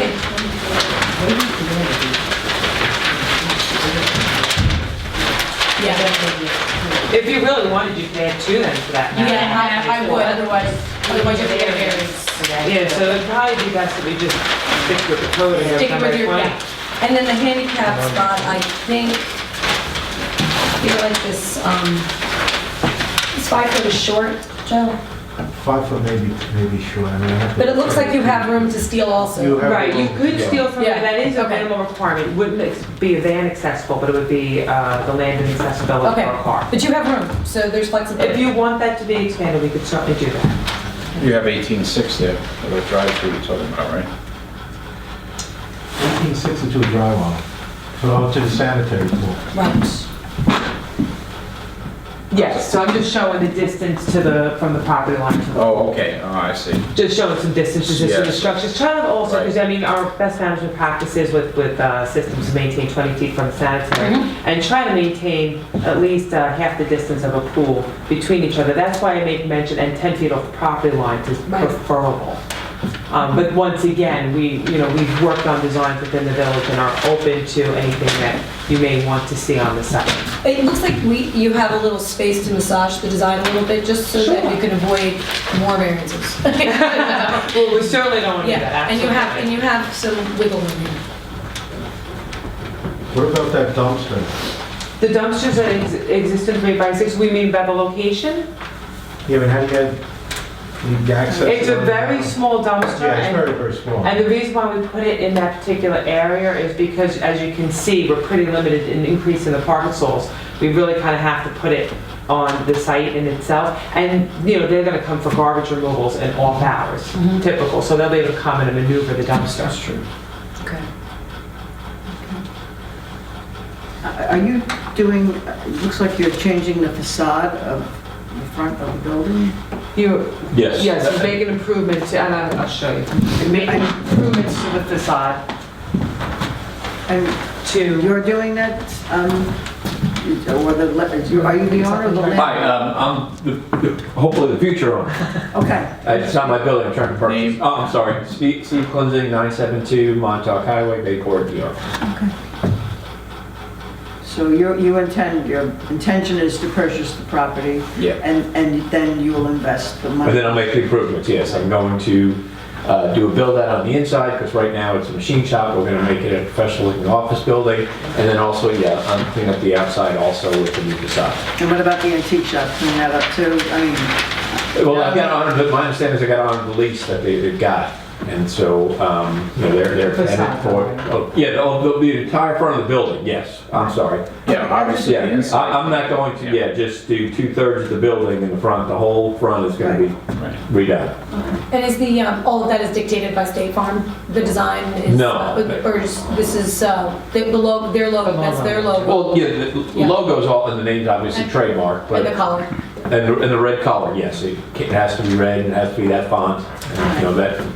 If you really wanted, you could add 2 then for that matter. Yeah, I would, otherwise you have to get a variance. Yeah, so it'd probably be best if we just stick with the code and Stick it go with your, 20. yeah. And then the handicap spot, I think, like this, this 5 foot is short, Joe? 5 foot maybe short. I have to- But it looks like you have room to steal also. Right, you could steal from Yeah. it, that is a Okay. minimal requirement. It wouldn't be a van accessible, but it would be the landing accessibility Okay, for a car. but you have room, so there's If flexibility. you want that to be expanded, we could certainly do that. You have 18.6 there, the drive-through you're talking about, right? 18.6 into a drywall. So to the sanitary pool. Right. Yes, so I'm just showing the distance from the property line to the Oh, okay, oh, I see. just showing some distances to the Yes. structures. Trying to also, Right. because our best management practices with systems to maintain 20 feet from the sanitary and try to maintain at least half the distance of a pool between each other. That's why I make mention, and 10 feet off the property line is Right. preferable. But once again, we've worked on designs within the village and are open to anything that you may want to see on the site. It looks like you have a little space to massage the design a little bit, just so that you can avoid more variances. Well, we certainly don't want to do that, Yeah, absolutely. and you have some wiggle room here. What about that dumpster? The dumpsters that exist in 3x6, we mean by the location? Yeah, but how do you get access? It's a to very that? small dumpster. Yeah, it's and- very, very small. And the reason why we put it in that particular area is because, as you can see, we're pretty limited in increasing the parking stalls. We really kind of have to put it on the site in itself. And, they're going to come for garbage removals in off hours, typical. So they'll be able to come in and maneuver the dumpster. That's true. Okay. Are you doing, it looks like you're changing the facade of the front of the building? Yes. Yes, we're making improvements, and I'll show you. We're making improvements to the facade. And you're doing that, or are you the owner of the land? Hi, I'm hopefully the future owner. Okay. It's not my building, I'm trying to purchase. Oh, I'm sorry, Steve Klinzing, 972 Montauk Highway, Bayport, New York. Okay. So your intention is to purchase the property? Yeah. And then you will invest the money? And then I'll make the improvements, yes. I'm going to do a build out on the inside, because right now it's a machine shop. We're going to make it a professional looking office building. And then also, clean up the outside also with the new facade. And what about the antique shop, clean that up too? I mean... Well, I got on, my understanding is I got on the lease that they've got. And so, they're headed for, the entire front of the building, yes, I'm sorry. Yeah, obviously the inside. I'm not going to, just do 2/3 of the building in the front, the whole front is gonna be redone. And is the, all of that is dictated by State Farm? The design is? No. Or just, this is, the logo, their logo, that's their logo? Well, the logo's all, and the name's obviously trademark, but. And the color? And the red color, yes, it has to be red, and it has to be that font, and,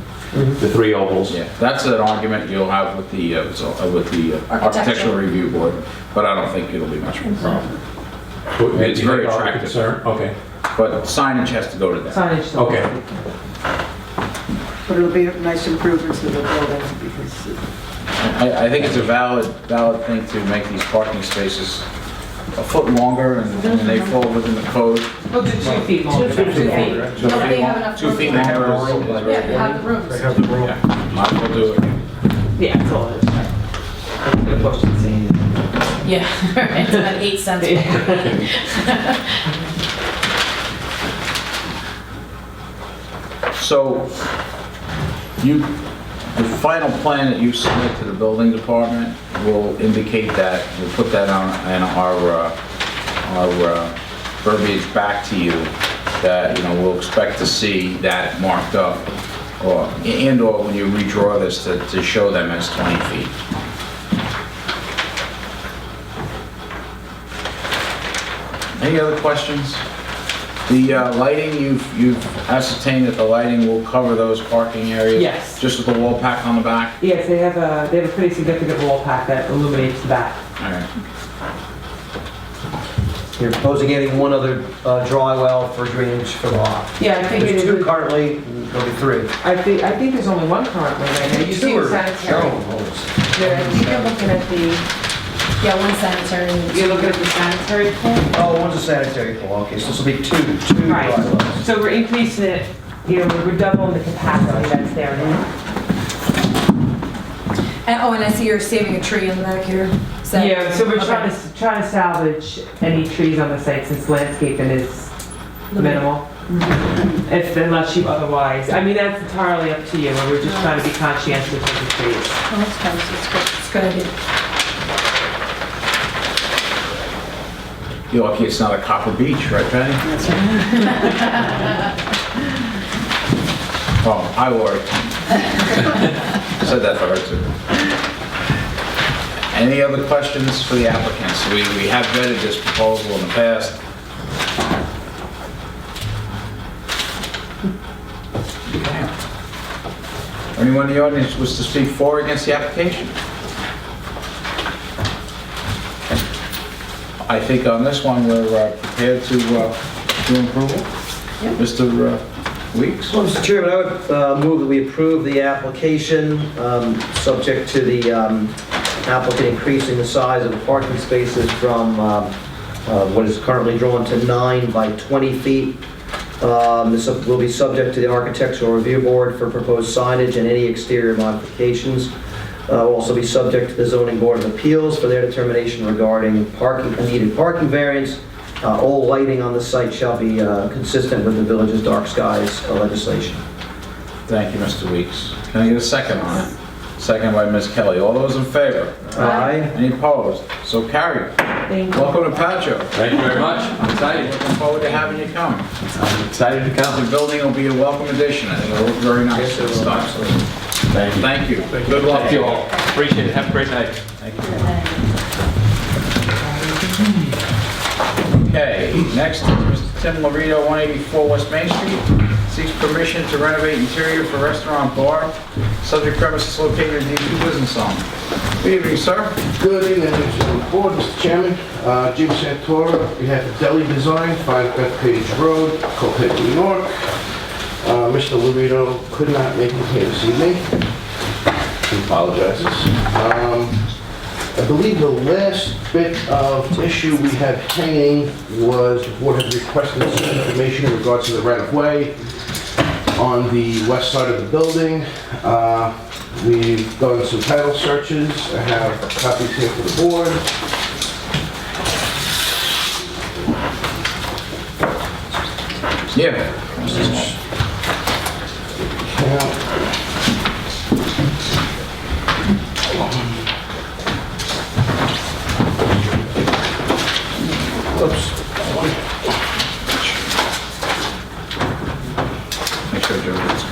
the 3 ovals. Yeah, that's an argument you'll have with the Architectural Review Board, but I don't think it'll be much of a problem. It's very attractive. Concern? Okay. But signage has to go to that. Signage. Okay. But it'll be a nice improvements to the building because... I think it's a valid thing to make these parking spaces a foot longer and they fall within the code. We'll do 2 feet longer. 2 feet. No, but they have enough 2 feet longer. Yeah, they have the rooms. They have the room. Yeah, might as well do it. Yeah, that's all it is. Yeah, it's about 8 cents. So, the final plan that you submit to the building department will indicate that, we'll put that on in our verbiage back to you, that, we'll expect to see that marked up, or when you redraw this to show them as 20 feet. Any other questions? The lighting, you've ascertained that the lighting will cover those parking areas? Yes. Just with the wall pack on the back? Yes, they have a pretty significant wall pack that illuminates the back. All right. You're proposing adding one other dry well for drainage for the lot. Yeah, I think There's it is. 2 currently, there'll be 3. I think there's only 1 currently right now. You see the sanitary. Yeah, I think you're looking at the, Yeah, one sanitary. you're looking at the sanitary pool. Oh, one's a sanitary pool, okay, so this will be 2 dry Right. wells. So we're increasing it, we're doubling the capacity that's there now. And I see you're saving a tree in the back here. Yeah, so we're Okay. trying to salvage any trees on the site since landscaping is minimal. Unless you otherwise, that's entirely up to you, and we're just trying to be conscientious of the trees. Oh, that's nice, it's good, it's good idea. You're lucky it's not a copper beach, right, Patty? That's right. Oh, I worry. I said that for her too. Any other questions for the applicants? We have vetted this proposal in the past. Okay. Anyone in the audience wish to speak for or against the application? I think on this one, we're prepared to approval. Mr. Weeks? Well, Mr. Chairman, I would move that we approve the application, subject to the applicant increasing the size of the parking spaces from what is currently drawn to 9 by 20 feet. This will be subject to the Architectural Review Board for proposed signage and any exterior modifications. Will also be subject to the Zoning Board of Appeals for their determination regarding needed parking variance. All lighting on the site shall be consistent with the village's dark skies legislation. Thank you, Mr. Weeks. Can I get a second on it? Second by Ms. Kelly. All those in favor? Aye. Any opposed? So carried. Thank you. Welcome to Patchogue. Thank you very much. I'm excited. Looking forward to having you come. I'm excited to The come. building will be a welcome addition. I think it'll look very nice. Thank you. Thank you. Good luck Thank to you you all. Appreciate it. Have a great night. Thank you. Okay, next, Mr. Tim Lorito, 184 West Main Street, seeks permission to renovate interior for restaurant bar. Subject premises located in D2 Business Zone. Good evening, sir. Good evening, Mr. Board, Mr. Chairman. Jim Santora, we have the Deli Design, 5 Bethpage Road, Copitt, New York. Mr. Lorito could not make it here this evening. He apologizes. I believe the last bit of issue we had hanging was the board had requested some information in regards to the right-of-way. on the west side of the building. We've done some title searches. I have copies here for the board. Yeah. Oops. Make sure Joe gets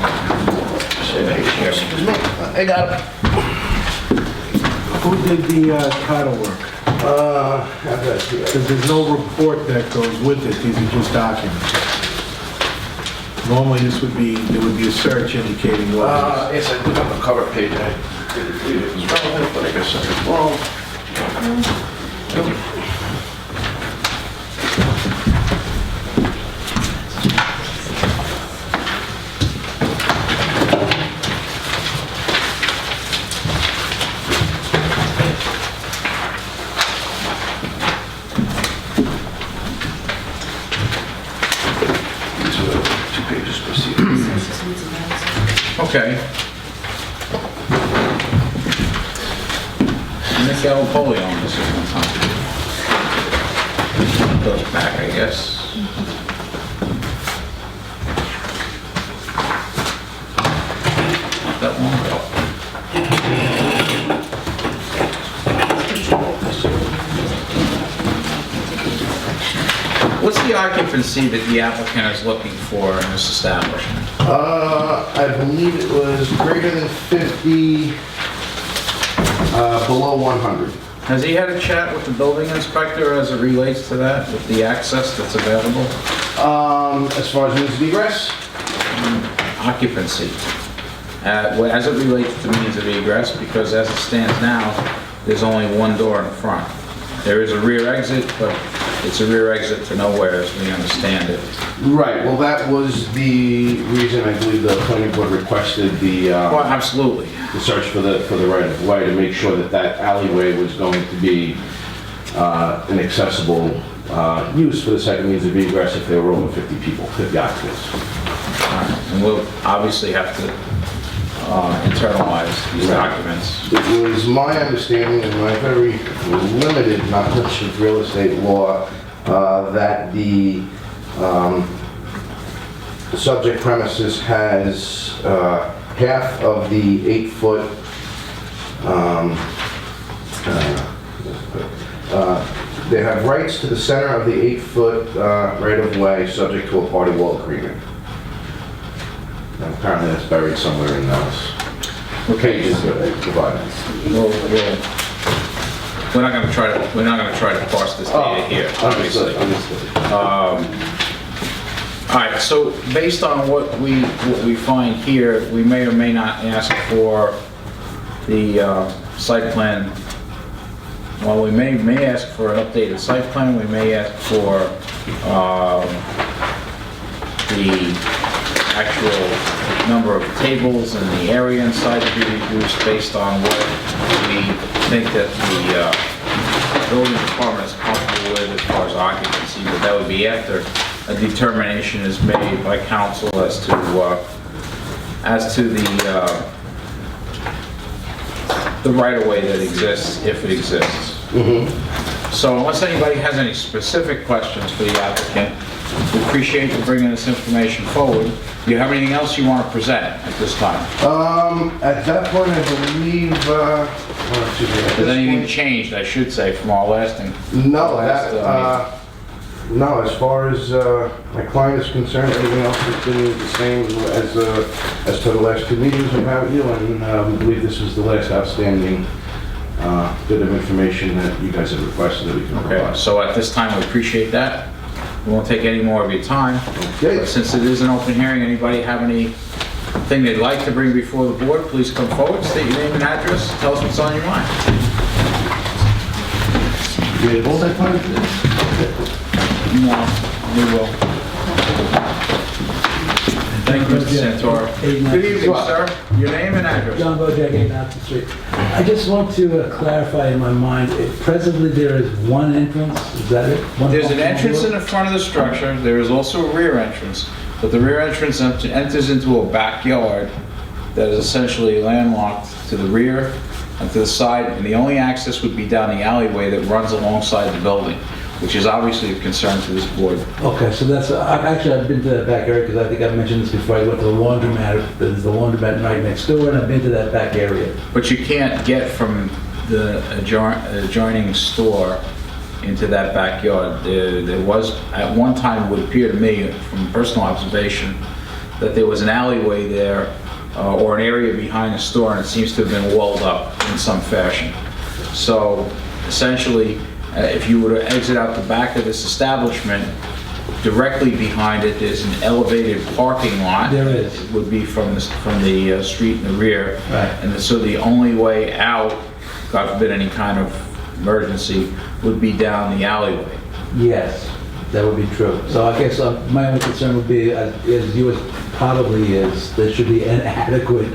Excuse me, I got it. Who did the title work? Have that here. Because there's no report that goes with it, these are just documents. Normally this would be, there would be a search indicating what it is. Yes, I did on the cover page. I didn't believe it was relevant, but I guess I was wrong. Okay. Nick Galopoli on this at one time. Goes back, I guess. Not that long ago. What's the occupancy that the applicant is looking for in this establishment? I believe it was greater than 50, below 100. Has he had a chat with the building inspector as it relates to that, with the access that's available? As far as means of egress? Occupancy. As it relates to means of egress, because as it stands now, there's only one door in front. There is a rear exit, but it's a rear exit to nowhere as we understand it. Right, well, that was the reason I believe the planning board requested the... Well, absolutely. The search for the right of way to make sure that that alleyway was going to be an accessible use for the second means of egress if there were over 50 people, 50 occupants. And we'll obviously have to internalize these documents. It was my understanding and my very limited knowledge of real estate law that the subject premises has half of the 8-foot they have rights to the center of the 8-foot right-of-way subject to a party wall agreement. And apparently that's buried somewhere in those pages that they provided. We're not going to try to parse this data here, obviously. All right, so based on what we find here, we may or may not ask for the site plan. Well, we may ask for an updated site plan. We may ask for the actual number of tables and the area inside to be reduced based on what we think that the building department is comfortable with as far as occupancy, but that would be after a determination is made by council as to the right-of-way that exists, if it exists. So unless anybody has any specific questions for the applicant, we appreciate you bringing this information forward. Do you have anything else you want to present at this time? At that point, I believe, Has anything changed, I should say, from our last meeting? No, no, as far as my client is concerned, everything else has been the same as to the last two meetings we've had with you, and we believe this was the last outstanding bit of information that you guys have requested that we can provide. Okay, so at this time, we appreciate that. We won't take any more of your time. Okay. But since it is an open hearing, anybody have anything they'd like to bring before the board, please come forward, state your name and address, tell us what's on your mind. You hold that plan? No, we will. Thank you, Mr. Santoro. Good evening, sir. Your name and address. John Bojack, 8 Napton Street. I just want to clarify in my mind, presently there is one entrance, is that it? There's an entrance in the front of the structure. There is also a rear entrance. but the rear entrance enters into a backyard that is essentially landlocked to the rear and to the side, and the only access would be down the alleyway that runs alongside the building, which is obviously of concern to this board. Okay, so that's, I've been to that back area, because I think I've mentioned this before, I went to the laundromat, there's the laundromat right next door, and I've been to that back area. But you can't get from the adjoining store into that backyard. There was, at one time, it would appear to me, from personal observation, that there was an alleyway there, or an area behind the store, and it seems to have been walled up in some fashion. So, essentially, if you were to exit out the back of this establishment, directly behind it is an elevated parking lot. There is. It would be from the street in the rear. Right. And so the only way out, God forbid any kind of emergency, would be down the alleyway. Yes, that would be true. So I guess my only concern would be, as yours probably is, there should be an adequate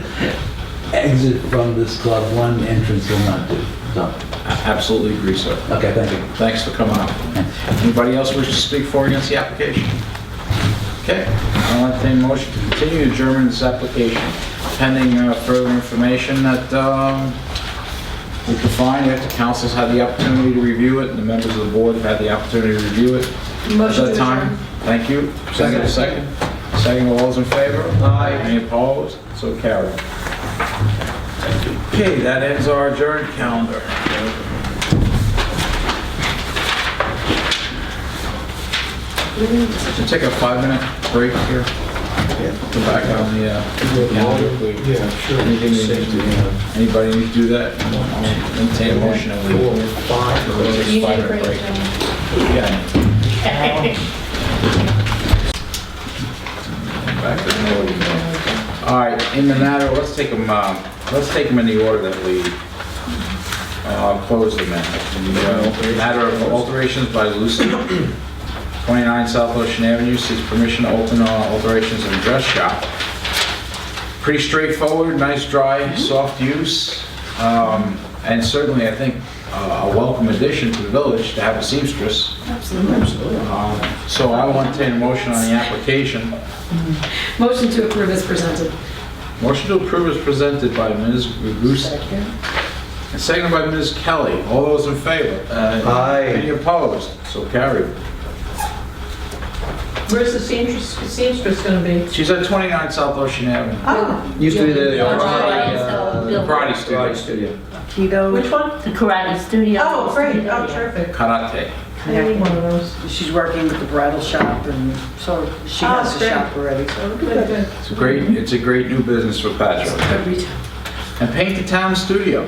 exit from this club. One entrance will not do. So. I absolutely agree, sir. Okay, thank you. Thanks for coming up. Anybody else wish to speak for or against the application? Okay, I'll entertain a motion to continue adjournment this application pending further information that we can find after council's had the opportunity to review it and the members of the board have had the opportunity to review it. Motion At that to time. adjourn. Thank you. Second. Second, all those in favor? Aye. Any opposed? So carried. Okay, that ends our adjourned calendar. Should take a 5-minute break here. Come back on the calendar. Yeah, sure. Anything we need to do? Anybody need to do that? I'll entertain a motion and we will. 5-minute break. Yeah. Back to the order. All right, in the matter, let's take them in the order that we closed them in. The matter of alterations by Lucy, 29 South Ocean Avenue, seeks permission to open alterations in a dress shop. Pretty straightforward, nice, dry, soft use, and certainly, I think, a welcome addition to the village to have a seamstress. Absolutely. So I will entertain a motion on the application. Motion to approve as presented. Motion to approve is presented by Ms. Rugusa. And seconded by Ms. Kelly. All those in favor? Aye. Any opposed? So carried. Where's the seamstress gonna be? She's at 29 South Ocean Avenue. Oh. Used to be the Karate studio. Keto. Which one? The karate studio. Oh, great, oh, terrific. Karate. I need one of those. She's working with the bridal shop, and so she has a great. shop already. So Good, good. It's a great new business for Patchogue. And Paint the Town Studio.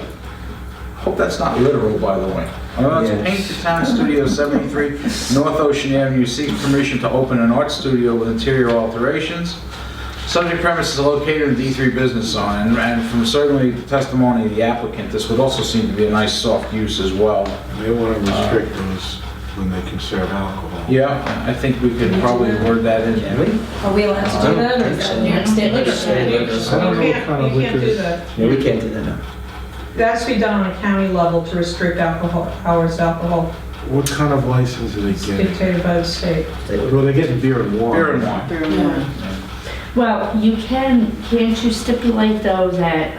Hope that's not literal, by the way. It's Paint the Town Studio, 73 North Ocean Avenue, seeking permission to open an art studio with interior alterations. Subject premises are located in D3 business zone, and from certainly the testimony of the applicant, this would also seem to be a nice soft use as well. They want to restrict those when they can serve alcohol. Yeah, I think we could probably word that in there. Are we allowed to do that, or is that New York State liquor? I don't know what kind of You can't liquor do is. that. Yeah, we can't do that now. It has to be done on a county level to restrict alcohol, hours of alcohol What kind of license are they getting? dictated by the state. Well, they're getting beer and wine. Beer and wine. Beer and wine. Well, can't you stipulate though that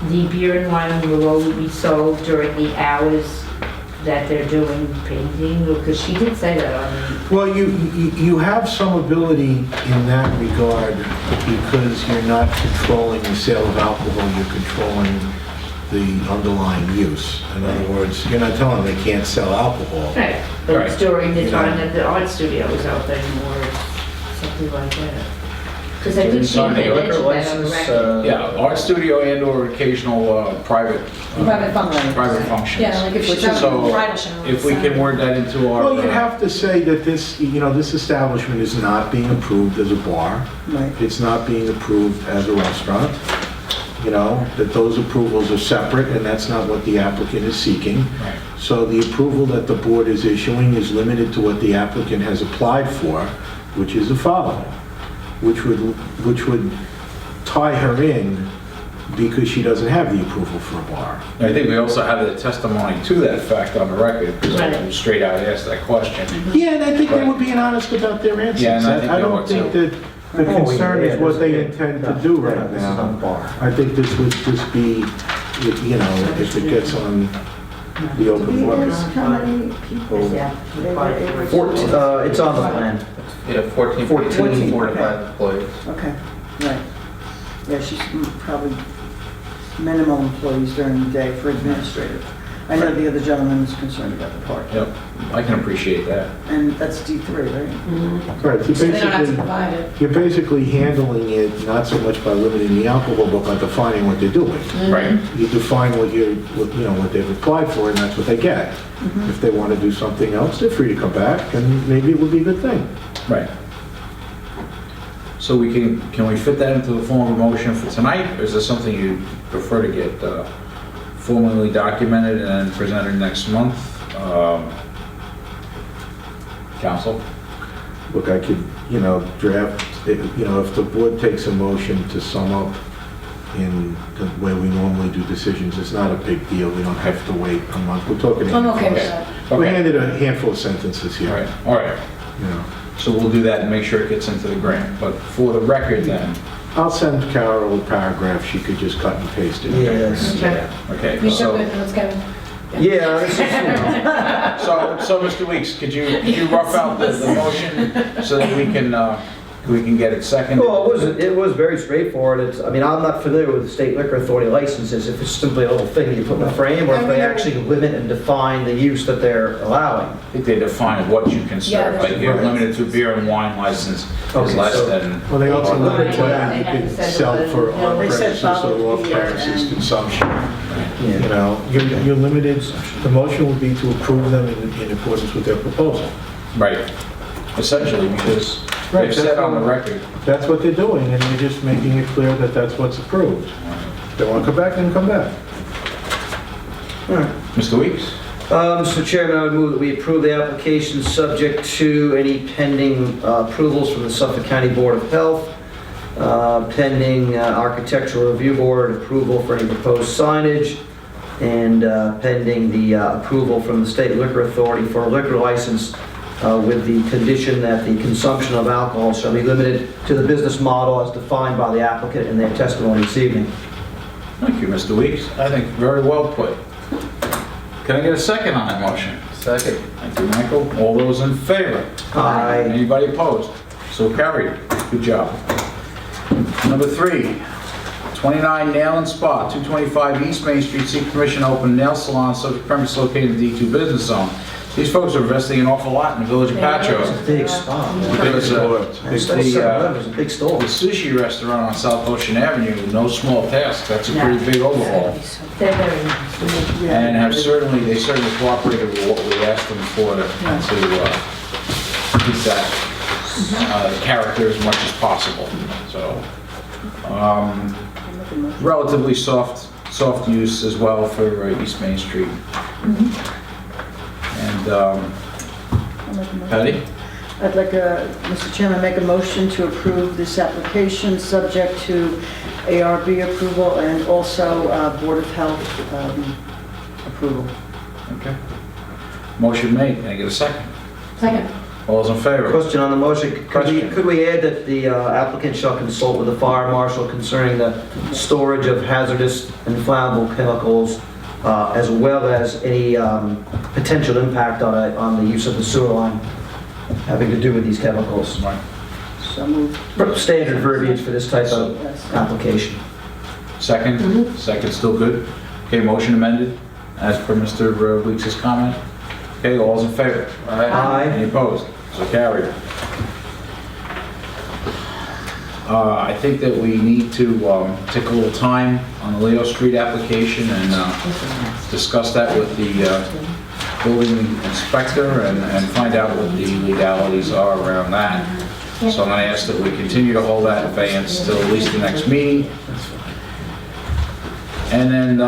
the beer and wine will only be sold during the hours that they're doing painting? Because she did say that on Well, you have some ability in that regard because you're not controlling the sale of alcohol, you're controlling the underlying use. In other words, you're not telling them they can't sell alcohol. Right, but it's during the You time know. that the art studio is open or something like that. Because I think she had Signing a liquor mentioned that on the license, record. yeah, art studio and/or occasional private functions. private functions. Yeah, like if she's having a So, bridal shower. if we can word that into our. Well, you have to say that this, this establishment is not being approved as a bar. Right. It's not being approved as a restaurant. That those approvals are separate, and that's not what the applicant is seeking. Right. So the approval that the board is issuing is limited to what the applicant has applied for, which is the following, which would tie her in because she doesn't have the approval for a bar. I think we also have the testimony to that fact on the record, because I straight out asked that question. Yeah, and I think they were being honest about their answers. Yeah, and I think I they don't were think too. that the concern is what they intend to do right now. I think this would just be, you know, if it gets on the open market. How many people? It's on the plan. Yeah, 14, 4 to 5 employees. Okay, right. Yeah, she's probably minimal employees during the day for administrative. I know the other gentleman was concerned about the parking. Yep, I can appreciate that. And that's D3, right? Right, So they don't have to provide it. you're basically handling it not so much by limiting the alcohol, but by defining what they're doing. Right. You define what what they've applied for, and that's what they get. If they want to do something else, they're free to come back, and maybe it would be a good thing. Right. So can we fit that into the form of a motion for tonight, or is this something you prefer to get formally documented and presented next month? Council? Look, I could, draft, if the board takes a motion to sum up in the way we normally do decisions, it's not a big deal. We don't have to wait a month. We're talking. I'm okay with that. We handed a handful of sentences here. All right. You know. So we'll do that and make sure it gets into the grant. But for the record then, I'll send Carol a paragraph. She could just cut and paste it. Yes. okay. You So, took it, let's go. Yeah, this is, so Mr. Weeks, could you rough out the motion so that we can get it seconded? well, it was very straightforward. I'm not familiar with the State Liquor Authority licenses, if it's simply a little thing that you put in the frame, or if they actually limit and define the use that they're allowing. I think they define what you can serve, like you're limited to beer and wine license is Okay, less so- than. Well, they also limit Right. what you can sell for They said on-premises or bottled beer off-premises and- consumption. Yeah. You're limited, the motion would be to approve them in accordance with their proposal. Right. Essentially, because they've said on the record. That's what they're doing, and they're just making it clear that that's what's approved. If they want to come back, then come back. Mr. Weeks? Mr. Chairman, I would move that we approve the application subject to any pending approvals from the Suffolk County Board of Health, pending Architectural Review Board approval for any proposed signage, and pending the approval from the State Liquor Authority for a liquor license with the condition that the consumption of alcohol shall be limited to the business model as defined by the applicant in their testimony this evening. Thank you, Mr. Weeks. I think very well put. Can I get a second on that motion? Second. Thank you, Michael. All those in favor? Aye. Anybody opposed? So carried. Good job. Number 3, 29 Nail and Spa, 225 East Main Street, seek permission to open nail salon subject premise located in D2 business zone. These folks are investing an awful lot in the village of Patchogue. It's a big spot. Because It's a big store. the sushi restaurant on South Ocean Avenue, no small task. That's a pretty big overhaul. They're very nice. And they certainly cooperated with what we asked them for to keep that character as much as possible. So, relatively soft use as well for East Main Street. And, Patty? I'd like, Mr. Chairman, make a motion to approve this application, subject to ARB approval and also Board of Health approval. Okay. Motion made. Can I get a second? Second. All those in favor? Question on the motion. Could we add that the applicant shall consult with the fire marshal concerning the storage of hazardous and flammable chemicals, as well as any potential impact on the use of the sewer line having to do with these chemicals? So moved. Standard verbiage for this type of application. Second? Second, still good? Okay, motion amended, as per Mr. Weeks' comment. Okay, all those in favor? Aye. Any opposed? So carried. I think that we need to take a little time on the Leo Street application and discuss that with the building inspector and find out what the legalities are around that. So I'm going to ask that we continue to hold that abeyance till at least the next meeting. And then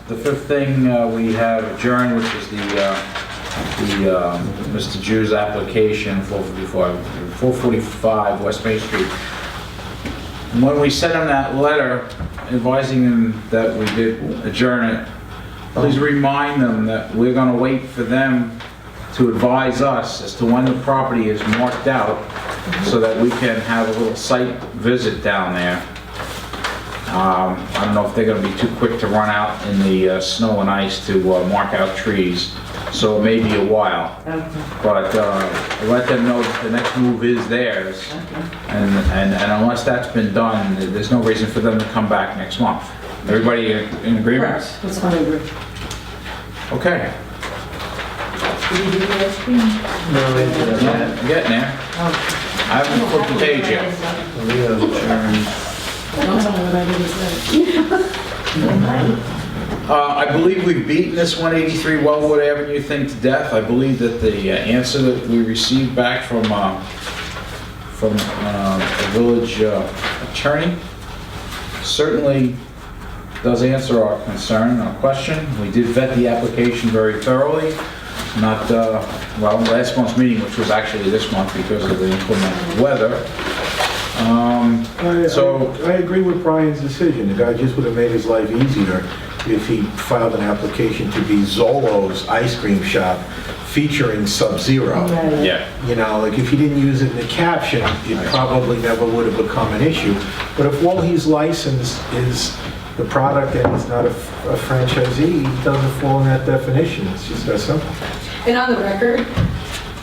the fifth thing we have adjourned, which is the Mr. Joo's application, 445 West Main Street. when we sent them that letter advising them that we did adjourn it, please remind them that we're gonna wait for them to advise us as to when the property is marked out so that we can have a little site visit down there. I don't know if they're gonna be too quick to run out in the snow and ice to mark out trees, so it may be a while. But let them know that the next move is theirs. And unless that's been done, there's no reason for them to come back next month. Everybody in agreement? That's fine, I agree. Okay. Did you do the ice cream? No, we didn't do that. I'm getting there. I haven't flipped the page yet. Lorito adjourned. Don't tell me what I did today. I believe we've beaten this 183 Wellwood Avenue thing to death. I believe that the answer that we received back from the village attorney certainly does answer our concern, our question. We did vet the application very thoroughly. Not, well, last month's meeting, which was actually this month because of the inclement weather. I agree with Brian's decision. The guy just would have made his life easier if he filed an application to be Zolo's Ice Cream Shop featuring Subzero. Yeah. You know, like if he didn't use it in the caption, it probably never would have become an issue. But if all he's licensed is the product and he's not a franchisee, he doesn't fall in that definition. It's just that simple. And on the record,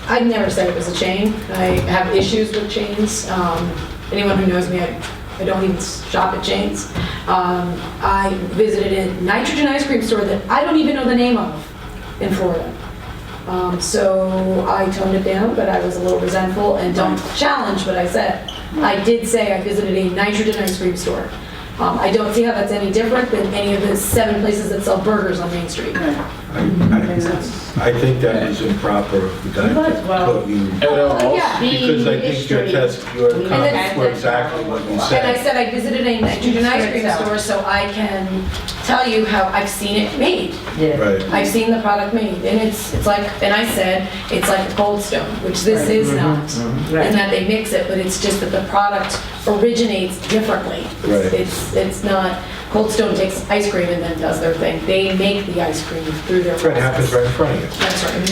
I'd never said it was a chain. I have issues with chains. Anyone who knows me, I don't even shop at chains. I visited a nitrogen ice cream store that I don't even know the name of in Florida. So I toned it down, but I was a little resentful and don't challenge what I said. I did say I visited a nitrogen ice cream store. I don't see how that's any different than any of the 7 places that sell burgers on Main Street. I think that was improper. The guy put you, because I think your comments were exactly what you said. And I said I visited a nitrogen ice cream store so I can tell you how I've seen it made. Right. I've seen the product made, and it's like, and I said, it's like a Cold Stone, which this is not, in that they mix it, but it's just that the product originates differently. It's not, Cold Stone takes ice cream and then does their thing. They make the ice cream through their process. It happens right in front of you. That's right.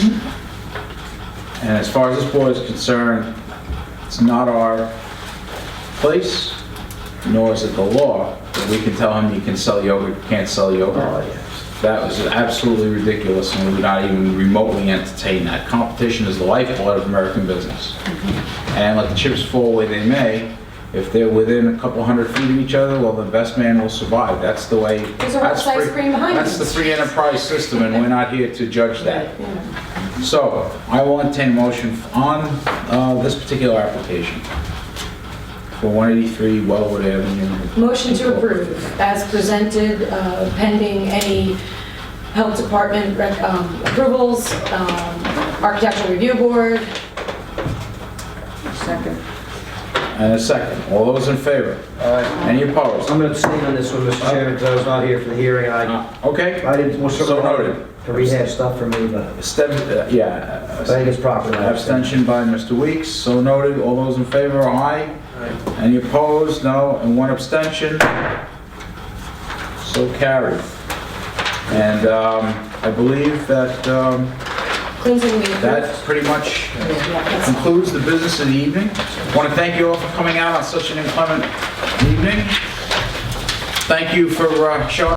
And as far as this board is concerned, it's not our place, nor is it the law, that we can tell him you can sell yogurt, you can't sell yogurt. That was absolutely ridiculous, and we would not even remotely entertain that. Competition is the lifeblood of American business. And let the chips fall where they may, if they're within a couple hundred feet of each other, well, the best man will survive. That's the way. There's a ice cream behind That's us. the free enterprise system, and we're not here to judge that. So, I will entertain a motion on this particular application for 183 Wellwood Avenue. Motion to approve as presented, pending any health department approvals, architectural review board. Second. And a second. All those in favor? Any opposed? I'm going to abstain on this one, Mr. Chairman, because I was not here for the hearing. Okay. I didn't, So noted. To rehash stuff for me, but I think it's proper. Abstention by Mr. Weeks, so noted. All those in favor, aye. Any opposed? No. And one abstention. So carried. And I believe that that pretty much concludes the business of the evening. I want to thank you all for coming out on such an inclement evening. Thank you for showing